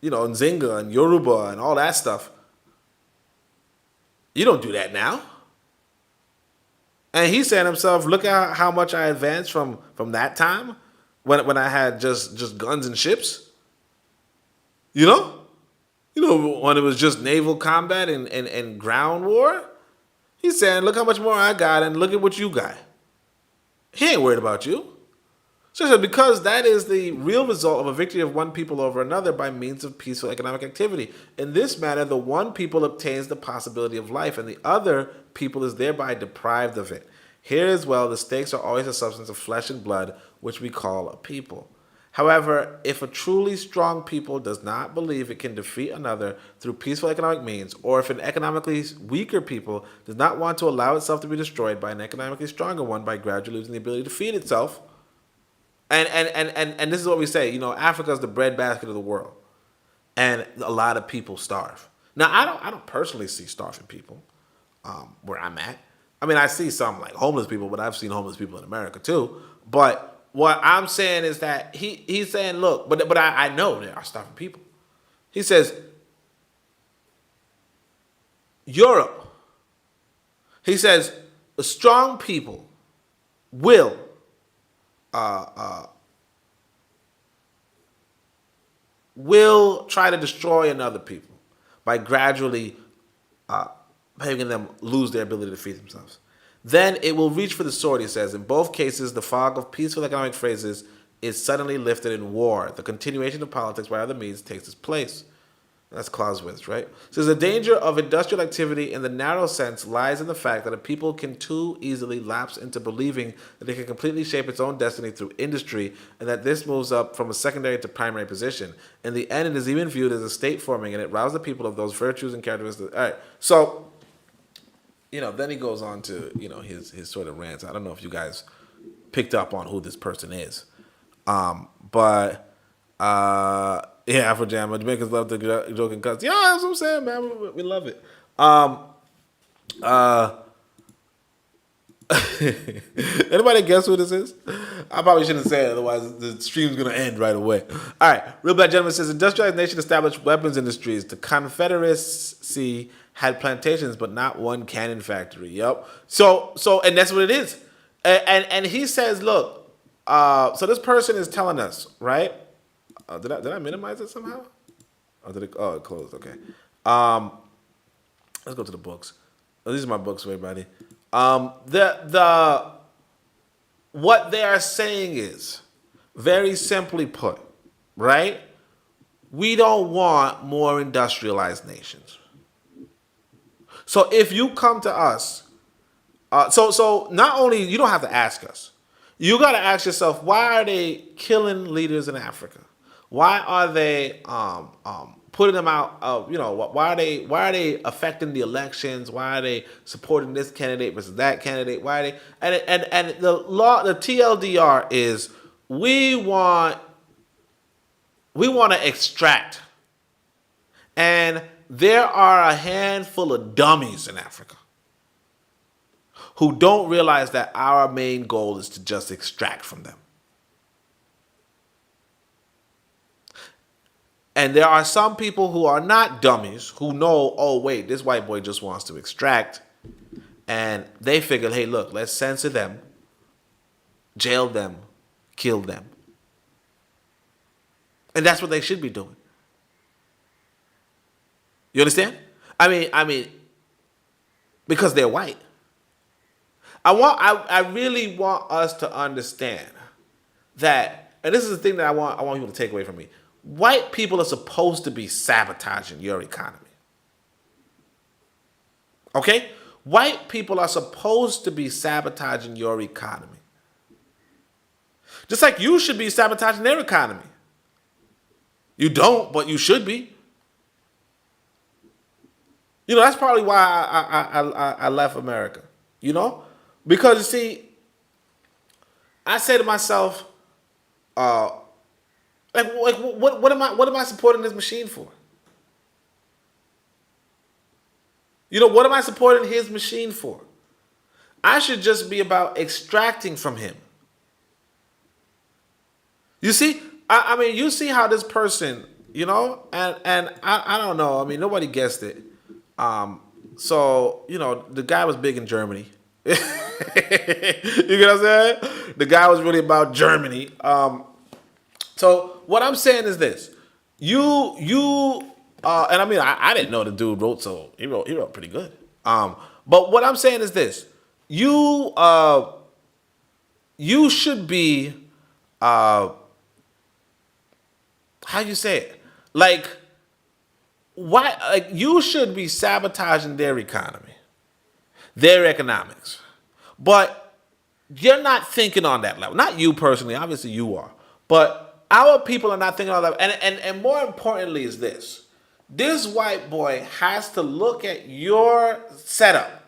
Nzinga and Yoruba and all that stuff. You don't do that now. And he's saying to himself, look at how much I advanced from that time. When I had just guns and ships, when it was just naval combat and ground war, he's saying, look how much more I got and look at what you got. He ain't worried about you. So because that is the real result of a victory of one people over another by means of peaceful economic activity. In this manner, the one people obtains the possibility of life and the other people is thereby deprived of it. Here as well, the stakes are always a substance of flesh and blood, which we call a people. However, if a truly strong people does not believe it can defeat another through peaceful economic means, or if an economically weaker people does not want to allow itself to be destroyed by an economically stronger one by gradually losing the ability to feed itself, and this is what we say, Africa is the breadbasket of the world, and a lot of people starve. Now, I don't personally see starving people where I'm at. I mean, I see some like homeless people, but I've seen homeless people in America too. But what I'm saying is that he's saying, look, but I know there are starving people. He says, Europe. He says, strong people will try to destroy another people by gradually making them lose their ability to feed themselves. Then it will reach for the sword, he says. In both cases, the fog of peaceful economic phrases is suddenly lifted in war. The continuation of politics by other means takes its place. That's Clausewitz, right? So the danger of industrial activity in the narrow sense lies in the fact that a people can too easily lapse into believing that it can completely shape its own destiny through industry, and that this moves up from a secondary to primary position. In the end, it is even viewed as a state forming, and it rouses the people of those virtues and characteristics. All right, so, then he goes on to, his sort of rants. I don't know if you guys picked up on who this person is. Yeah, Afro Jam. Jamaicans love the joke and cuts. Yeah, that's what I'm saying, man. We love it. Anybody guess who this is? I probably shouldn't say it, otherwise the stream's gonna end right away. All right, Real Black Gentleman says industrialized nation established weapons industries. The Confederacy had plantations, but not one cannon factory. Yep. So, and that's what it is. And he says, look. So this person is telling us, right? Did I minimize it somehow? It closed. Okay. Let's go to the books. These are my books for everybody. What they are saying is, very simply put, right? We don't want more industrialized nations. So if you come to us, so not only you don't have to ask us, you got to ask yourself, why are they killing leaders in Africa? Why are they putting them out of, why are they affecting the elections? Why are they supporting this candidate versus that candidate? Why are they and the TLDR is we want to extract. And there are a handful of dummies in Africa who don't realize that our main goal is to just extract from them. And there are some people who are not dummies who know, oh, wait, this white boy just wants to extract. And they figured, hey, look, let's censor them, jail them, kill them. And that's what they should be doing. You understand? I mean, because they're white. I really want us to understand that, and this is the thing that I want people to take away from me. White people are supposed to be sabotaging your economy. Okay? White people are supposed to be sabotaging your economy. Just like you should be sabotaging their economy. You don't, but you should be. That's probably why I left America. Because you see, I say to myself, what am I supporting this machine for? What am I supporting his machine for? I should just be about extracting from him. You see, I mean, you see how this person, and I don't know. I mean, nobody guessed it. So the guy was big in Germany. You get what I'm saying? The guy was really about Germany. So what I'm saying is this: and I mean, I didn't know the dude wrote, so he wrote pretty good. But what I'm saying is this: you should be, how you say it? You should be sabotaging their economy, their economics, but you're not thinking on that level. Not you personally, obviously you are, but our people are not thinking on that level. And more importantly is this: this white boy has to look at your setup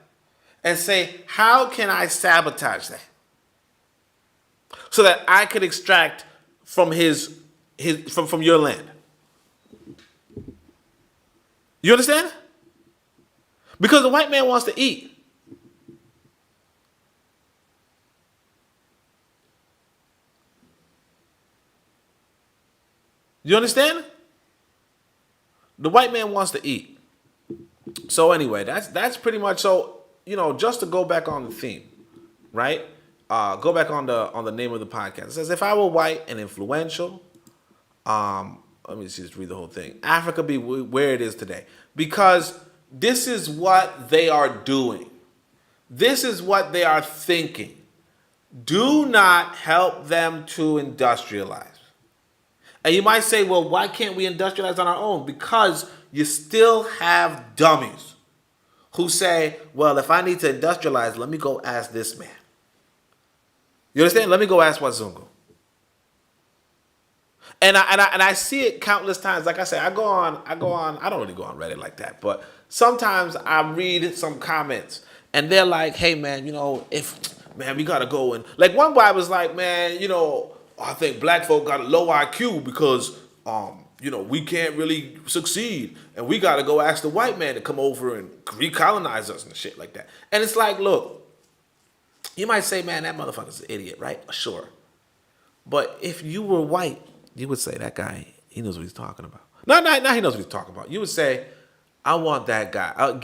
and say, how can I sabotage that so that I could extract from from your land? You understand? Because the white man wants to eat. You understand? The white man wants to eat. So anyway, that's pretty much so. just to go back on the theme, right? Go back on the name of the podcast. It says, if I were white and influential, let me just read the whole thing. Africa be where it is today. Because this is what they are doing. This is what they are thinking. Do not help them to industrialize. And you might say, well, why can't we industrialize on our own? Because you still have dummies who say, well, if I need to industrialize, let me go ask this man. You understand? Let me go ask Wazungu. And I see it countless times. Like I said, I go on. I don't really go on Reddit like that, but sometimes I read some comments and they're like, hey man, we gotta go and, like, one guy was like, man, I think black folk got a low IQ because we can't really succeed and we gotta go ask the white man to come over and recolonize us and shit like that. And it's like, look, you might say, man, that motherfucker's an idiot, right? Sure. But if you were white, you would say, that guy, he knows what he's talking about. No, he knows what he's talking about. You would say, I want that guy.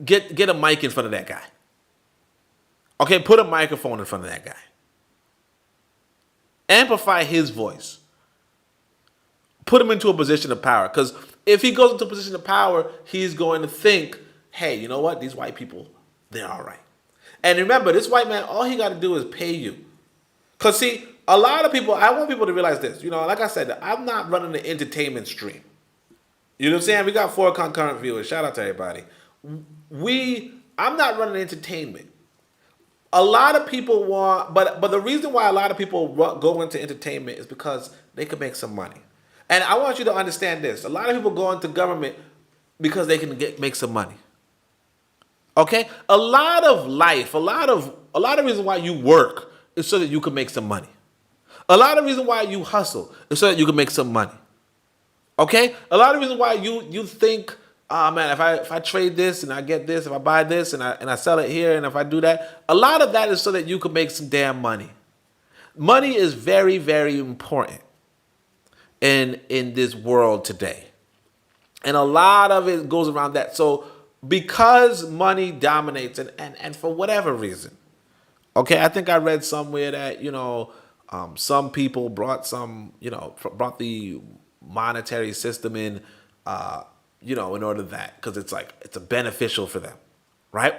Get a mic in front of that guy. Okay, put a microphone in front of that guy. Amplify his voice. Put him into a position of power. Because if he goes into a position of power, he's going to think, hey, you know what? These white people, they're all right. And remember, this white man, all he got to do is pay you. Because, see, a lot of people, I want people to realize this. Like I said, I'm not running the entertainment stream. You know what I'm saying? We got 4 concurrent viewers. Shout out to everybody. I'm not running entertainment. A lot of people want, but the reason why a lot of people go into entertainment is because they can make some money. And I want you to understand this. A lot of people go into government because they can make some money. Okay? A lot of life, a lot of reason why you work is so that you can make some money. A lot of reason why you hustle is so that you can make some money. Okay? A lot of reason why you think, oh man, if I trade this and I get this, if I buy this and I sell it here and if I do that, a lot of that is so that you can make some damn money. Money is very, very important in this world today. And a lot of it goes around that. So because money dominates and for whatever reason, okay, I think I read somewhere that, some people brought the monetary system in, in order that, because it's a beneficial for them, right?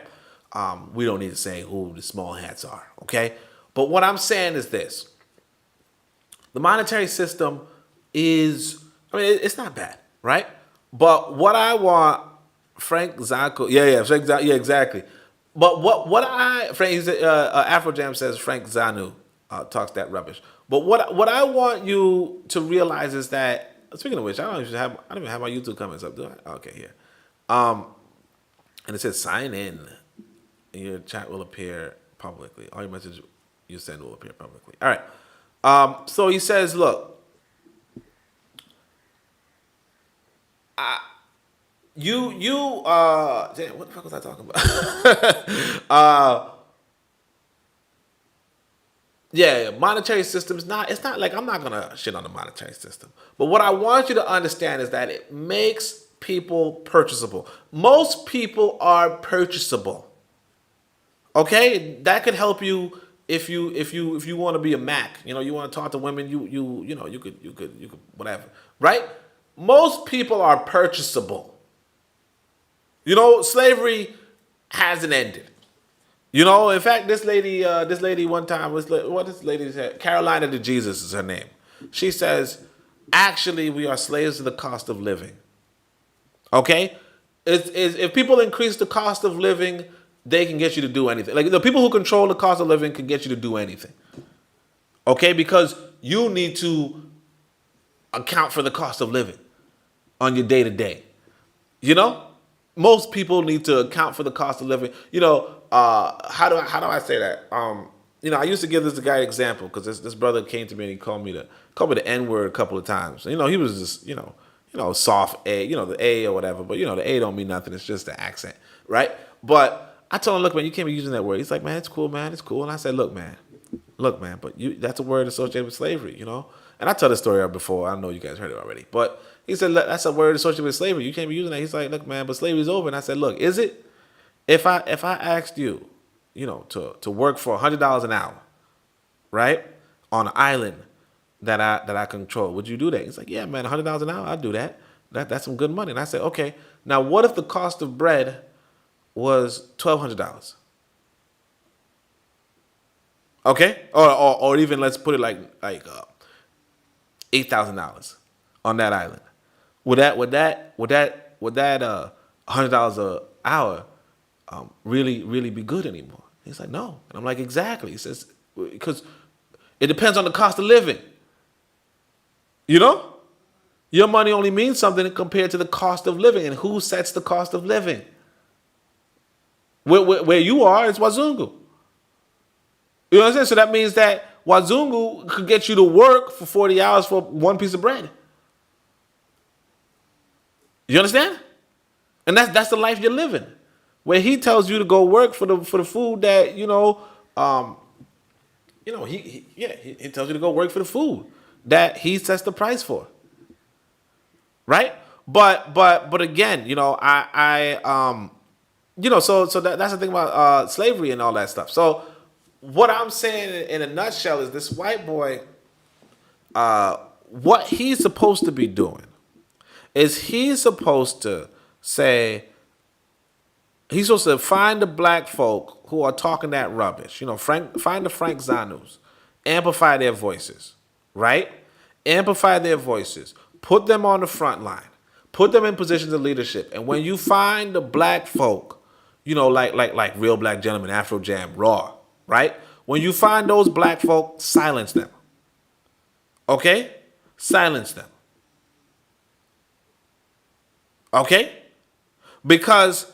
We don't need to say who the small hats are, okay? But what I'm saying is this. The monetary system is, it's not bad, right? But what I want, Frank Zanko, exactly. But Frank, Afrojam says Frank Zanu talks that rubbish. But what I want you to realize is that, speaking of which, I don't even have my YouTube comments up, do I? Okay, here. And it says sign in, and your chat will appear publicly. All your message you send will appear publicly. All right. So he says, look, damn, what the fuck was I talking about? Monetary system it's not like I'm not gonna shit on the monetary system. But what I want you to understand is that it makes people purchasable. Most people are purchasable. Okay? That could help you if you want to be a Mac. You want to talk to women, you could whatever. Right? Most people are purchasable. Slavery hasn't ended. In fact, this lady one time what this lady said, Carolina de Jesus is her name. She says, actually, we are slaves to the cost of living. Okay? If people increase the cost of living, they can get you to do anything. Like the people who control the cost of living can get you to do anything. Okay? Because you need to account for the cost of living on your day to day. Most people need to account for the cost of living. How do I say that? I used to give this guy an example because this brother came to me and he called me the N-word a couple of times. He was just, soft A, the A or whatever. But, the A don't mean nothing. It's just the accent, right? But I told him, look, man, you can't be using that word. He's like, man, it's cool, man. It's cool. And I said, look, man, but that's a word associated with slavery, And I told the story before. I know you guys heard it already. But he said, that's a word associated with slavery. You can't be using that. He's like, look, man, but slavery's over. And I said, look, is it? If I asked you, to work for $100 an hour, right, on an island that I control, would you do that? He's like, yeah, man, $100 an hour, I'd do that. That's some good money. And I said, okay, now what if the cost of bread was $1,200? Okay, or even let's put it like $8,000 on that island. Would that $100 an hour really be good anymore? He's like, no. And I'm like, exactly. He says, because it depends on the cost of living. Your money only means something compared to the cost of living. And who sets the cost of living? Where you are, it's Wazungu. You know what I'm saying? So that means that Wazungu could get you to work for 40 hours for one piece of bread. You understand? And that's the life you're living. Where he tells you to go work for the food that, he tells you to go work for the food that he sets the price for. Right? But again, so that's the thing about slavery and all that stuff. So what I'm saying in a nutshell is this white boy, what he's supposed to be doing is he's supposed to find the black folk who are talking that rubbish. Find the Frank Zanus, amplify their voices, right? Amplify their voices. Put them on the front line. Put them in positions of leadership. And when you find the black folk, like Real Black Gentlemen, Afro Jam, Raw, right? When you find those black folk, silence them. Okay? Silence them. Okay? Because,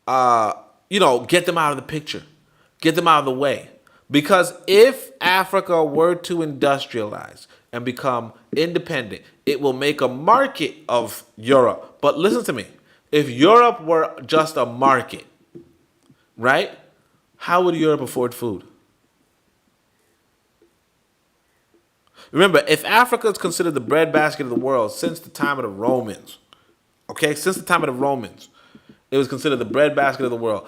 get them out of the picture. Get them out of the way. Because if Africa were to industrialize and become independent, it will make a market of Europe. But listen to me. If Europe were just a market, right? How would Europe afford food? Remember, if Africa is considered the breadbasket of the world since the time of the Romans, okay, it was considered the breadbasket of the world.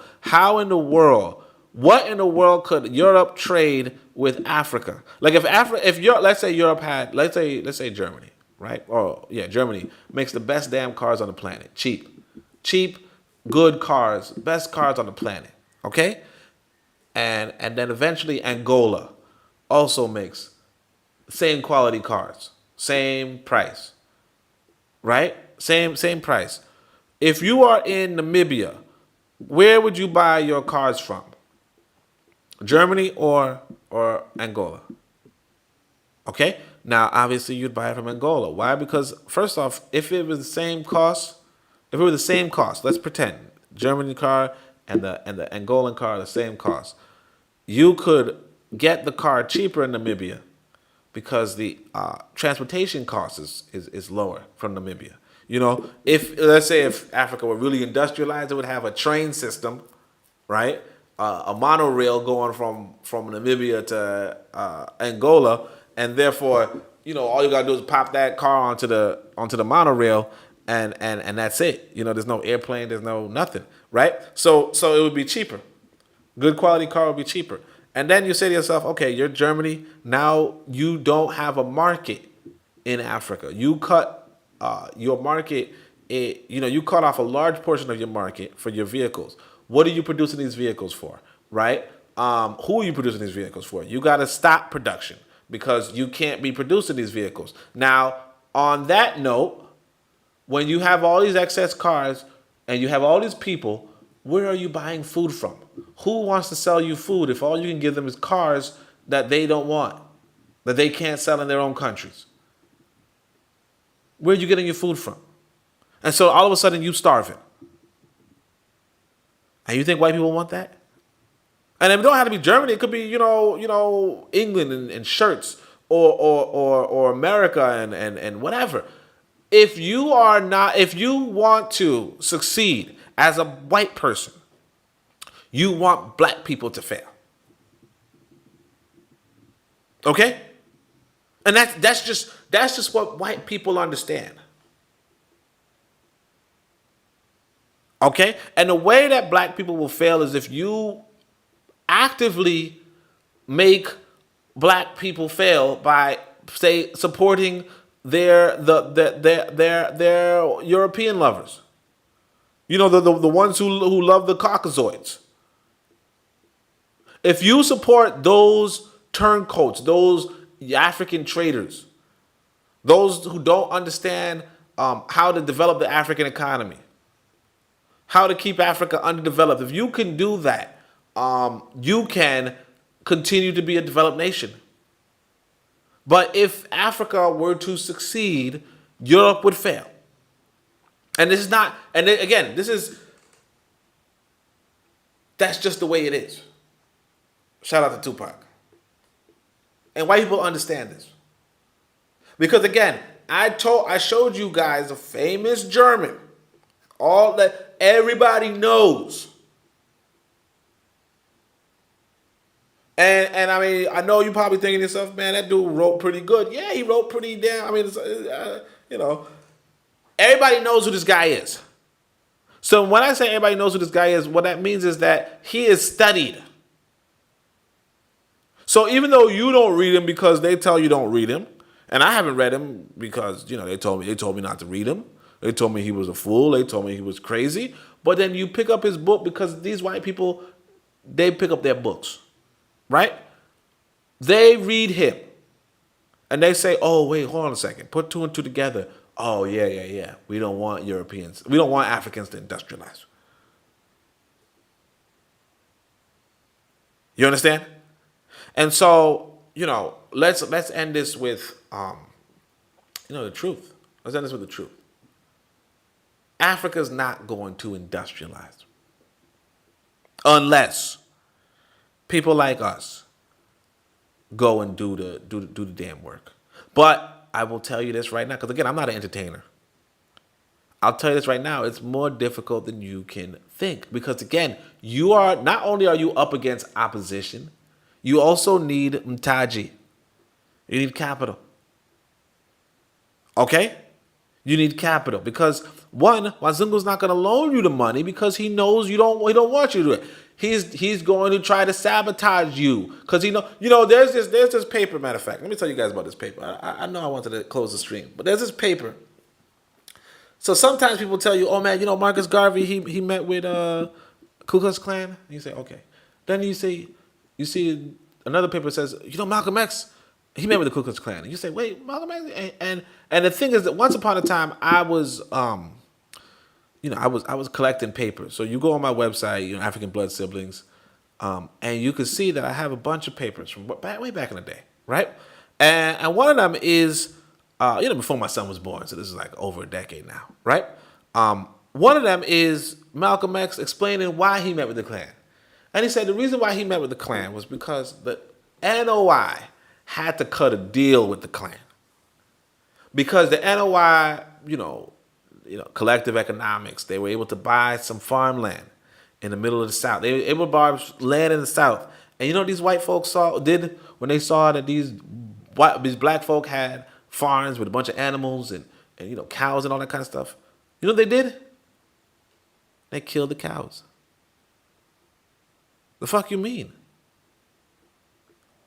What in the world could Europe trade with Africa? Like let's say Europe had, let's say Germany, right? Germany makes the best damn cars on the planet, cheap, good cars, best cars on the planet, okay? And then eventually Angola also makes same quality cars, same price, right? Same price. If you are in Namibia, where would you buy your cars from? Germany or Angola? Okay? Now, obviously, you'd buy it from Angola. Why? Because, first off, if it was the same cost, let's pretend German car and the Angolan car are the same cost. You could get the car cheaper in Namibia because the transportation cost is lower from Namibia. Let's say if Africa were really industrialized, it would have a train system, right? A monorail going from Namibia to Angola, and therefore, all you gotta do is pop that car onto the monorail, and that's it. There's no airplane, there's no nothing, right? So it would be cheaper. Good quality car would be cheaper. And then you say to yourself, okay, you're Germany. Now you don't have a market in Africa. You cut your market. You cut off a large portion of your market for your vehicles. What are you producing these vehicles for, right? Who are you producing these vehicles for? You got to stop production because you can't be producing these vehicles. Now, on that note, when you have all these excess cars and you have all these people, where are you buying food from? Who wants to sell you food if all you can give them is cars that they don't want, that they can't sell in their own countries? Where are you getting your food from? And so all of a sudden you starving. And you think white people want that? And it don't have to be Germany. It could be, England and shirts or America and whatever. If you want to succeed as a white person, you want black people to fail. Okay? And that's just what white people understand. Okay? And the way that black people will fail is if you actively make black people fail by, say, supporting their European lovers. You know, the ones who love the Caucasoids. If you support those turncoats, those African traders, those who don't understand how to develop the African economy, how to keep Africa underdeveloped, if you can do that, you can continue to be a developed nation. But if Africa were to succeed, Europe would fail. And this is not, and again, that's just the way it is. Shout out to Tupac. And white people understand this. Because again, I showed you guys a famous German. All that everybody knows. And I mean, I know you're probably thinking to yourself, man, that dude wrote pretty good. Yeah, he wrote pretty damn. I mean, you know, everybody knows who this guy is. So when I say everybody knows who this guy is, what that means is that he is studied. So even though you don't read him because they tell you don't read him, and I haven't read him because, you know, they told me not to read him. They told me he was a fool. They told me he was crazy. But then you pick up his book because these white people, they pick up their books, right? They read him. And they say, oh, wait, hold on a second. Put two and two together. Oh, yeah. We don't want Europeans. We don't want Africans to industrialize. You understand? And so, you know, let's end this with, the truth. Let's end this with the truth. Africa's not going to industrialize unless people like us go and do the damn work. But I will tell you this right now, because again, I'm not an entertainer. I'll tell you this right now, it's more difficult than you can think. Because again, not only are you up against opposition, you also need mtaji. You need capital. Okay? You need capital. Because one, Wazungu's not going to loan you the money because he knows he don't want you to do it. He's going to try to sabotage you because there's this paper. Matter of fact, let me tell you guys about this paper. I know I wanted to close the stream, but there's this paper. So sometimes people tell you, oh man, Marcus Garvey he met with Ku Klux Klan. And you say okay. Then you see another paper says Malcolm X he met with the Ku Klux Klan. And you say wait, Malcolm X and the thing is that once upon a time I was I was collecting papers. So you go on my website, African Blood Siblings, and you can see that I have a bunch of papers from way back in the day, right? And one of them is, before my son was born, so this is like over a decade now, right? One of them is Malcolm X explaining why he met with the Klan. And he said the reason why he met with the Klan was because the NOI had to cut a deal with the Klan. Because the NOI, collective economics, they were able to buy some farmland in the middle of the South. They were able to buy land in the South. And these white folks did when they saw that these black folk had farms with a bunch of animals and cows and all that kind of stuff. You know what they did? They killed the cows. The fuck you mean?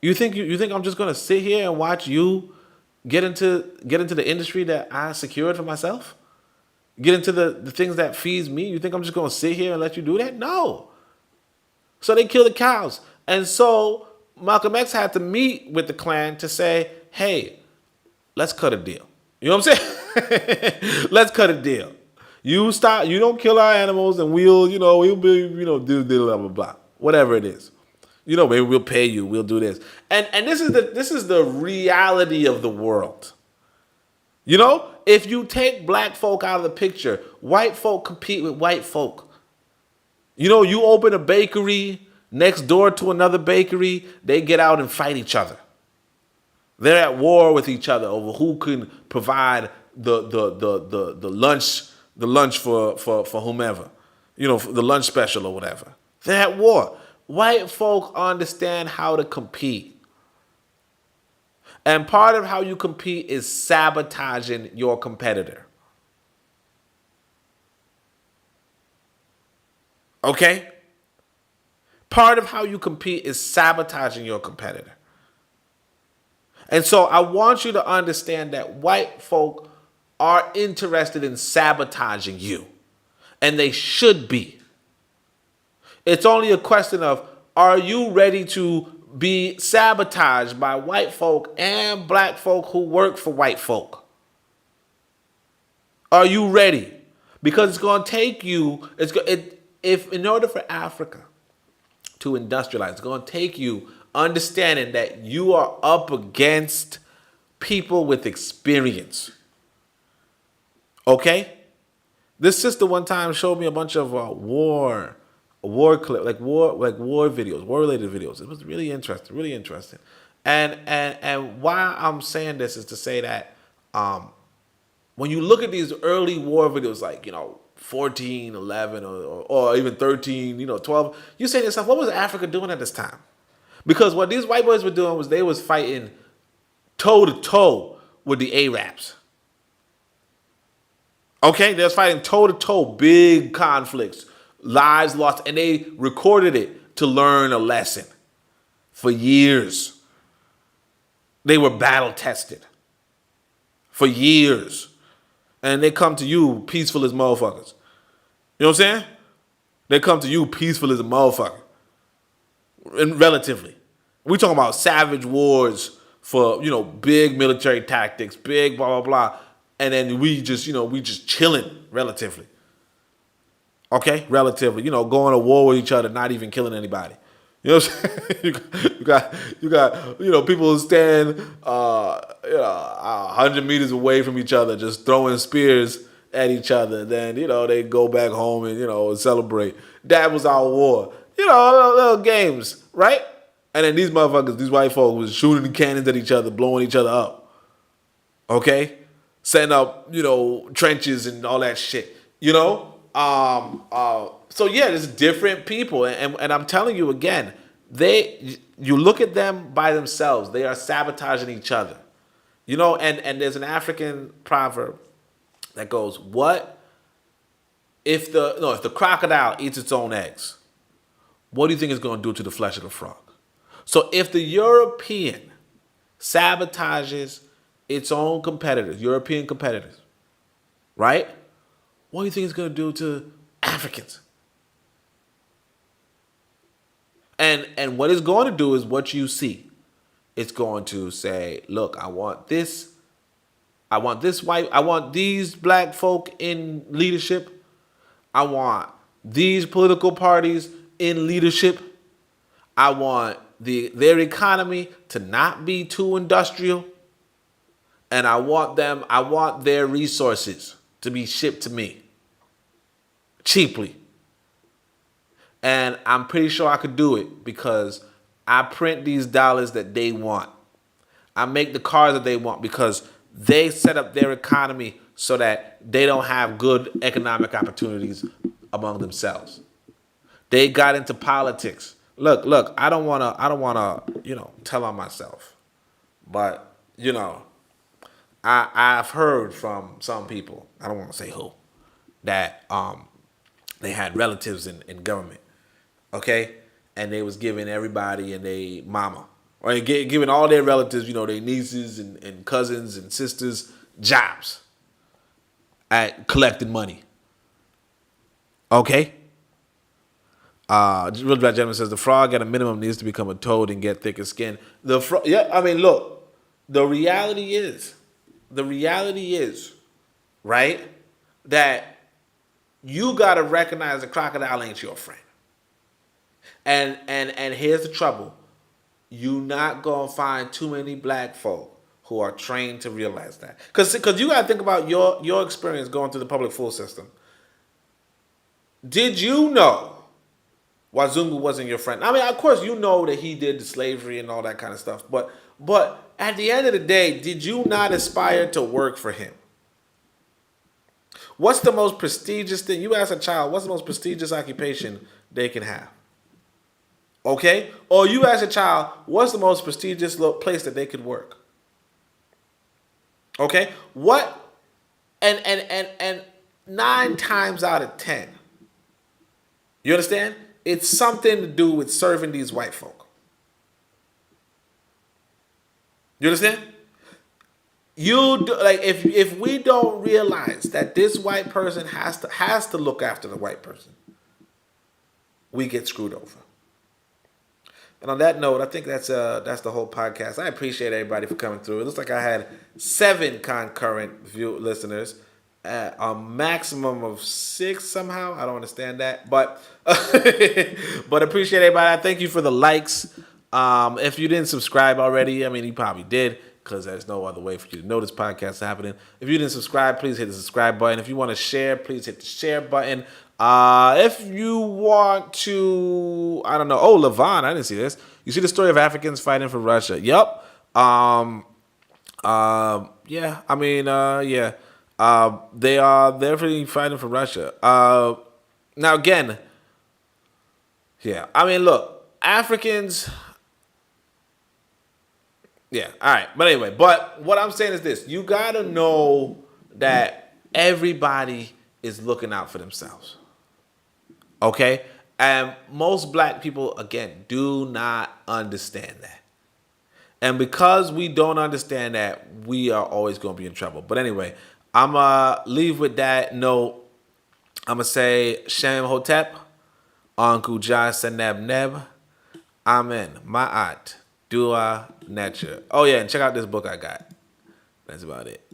You think I'm just gonna sit here and watch you get into the industry that I secured for myself? Get into the things that feeds me? You think I'm just going to sit here and let you do that? No. So they kill the cows. And so Malcolm X had to meet with the Klan to say, hey, let's cut a deal. You know what I'm saying? Let's cut a deal. You don't kill our animals and we'll be, do blah, blah, blah. Whatever it is. Maybe we'll pay you. We'll do this. And this is the reality of the world. If you take black folk out of the picture, white folk compete with white folk. You open a bakery next door to another bakery, they get out and fight each other. They're at war with each other over who can provide the lunch for whomever. The lunch special or whatever. They're at war. White folk understand how to compete. And part of how you compete is sabotaging your competitor. Okay? Part of how you compete is sabotaging your competitor. And so I want you to understand that white folk are interested in sabotaging you. And they should be. It's only a question of, are you ready to be sabotaged by white folk and black folk who work for white folk? Are you ready? Because it's going to take you, if in order for Africa to industrialize, it's going to take you understanding that you are up against people with experience. Okay? This sister one time showed me a bunch of war clip, like war videos, war related videos. It was really interesting, really interesting. And why I'm saying this is to say that when you look at these early war videos, like 14, 11, or even 13, 12, you say to yourself, what was Africa doing at this time? Because what these white boys were doing was they was fighting toe to toe with the Arabs. Okay, they was fighting toe to toe, big conflicts, lives lost, and they recorded it to learn a lesson for years. They were battle tested for years. And they come to you peaceful as motherfuckers. You know what I'm saying? They come to you peaceful as a motherfucker. And relatively. We talking about savage wars for, big military tactics, big blah, blah, blah. And then we just chilling relatively. Okay? Relatively. Going to war with each other, not even killing anybody. You know what I'm saying? you got people who stand 100 meters away from each other, just throwing spears at each other. Then, they go back home and, celebrate. That was our war. Little games, right? And then these motherfuckers, these white folks was shooting cannons at each other, blowing each other up. Okay? Setting up, trenches and all that shit. So yeah, there's different people, and I'm telling you again, you look at them by themselves, they are sabotaging each other, and there's an African proverb that goes, what if the crocodile eats its own eggs, what do you think it's going to do to the flesh of the frog? So if the European sabotages its own competitors, European competitors, right? What do you think it's going to do to Africans? And what it's going to do is what you see. It's going to say, look, I want this white, I want these black folk in leadership. I want these political parties in leadership. I want their economy to not be too industrial. And I want their resources to be shipped to me cheaply. And I'm pretty sure I could do it because I print these dollars that they want. I make the cars that they want because they set up their economy so that they don't have good economic opportunities among themselves. They got into politics. Look, I don't wanna, tell on myself. But, I've heard from some people, I don't want to say who, that they had relatives in government. Okay? And they was giving everybody and they mama, or giving all their relatives, their nieces and cousins and sisters jobs at collecting money. Okay? Real Black Gentleman says the frog at a minimum needs to become a toad and get thicker skin. Look, the reality is, right, that you gotta recognize the crocodile ain't your friend. And here's the trouble. You not gonna find too many black folk who are trained to realize that. Cause you gotta think about your experience going through the public school system. Did you know Wazungu wasn't your friend? I mean, of course you know that he did the slavery and all that kind of stuff, but at the end of the day, did you not aspire to work for him? What's the most prestigious thing? You ask a child, what's the most prestigious occupation they can have? Okay? Or you ask a child, what's the most prestigious place that they could work? Okay? What? And 9 times out of 10, You understand? It's something to do with serving these white folk. You understand? You do, like if we don't realize that this white person has to look after the white person, we get screwed over. And on that note, I think that's the whole podcast. I appreciate everybody for coming through. It looks like I had 7 concurrent listeners, a maximum of 6 somehow. I don't understand that, but but appreciate everybody. I thank you for the likes. If you didn't subscribe already, I mean, you probably did, because there's no other way for you to know this podcast is happening. If you didn't subscribe, please hit the subscribe button. If you want to share, please hit the share button. If you want to, I don't know. Oh, Levon, I didn't see this. You see the story of Africans fighting for Russia? Yep. Yeah. I mean, yeah. They are definitely fighting for Russia. Now again, yeah. I mean, look, Africans. Yeah. All right. But anyway, but what I'm saying is this: you gotta know that everybody is looking out for themselves. Okay? And most black people, again, do not understand that. And because we don't understand that, we are always going to be in trouble. But anyway, I'm going to leave with that note. I'm going to say, Shem Hotep, Uncle Jah Seneb Neb, Amen, Ma'at, Dua Nature. Oh, yeah, and check out this book I got. That's about it.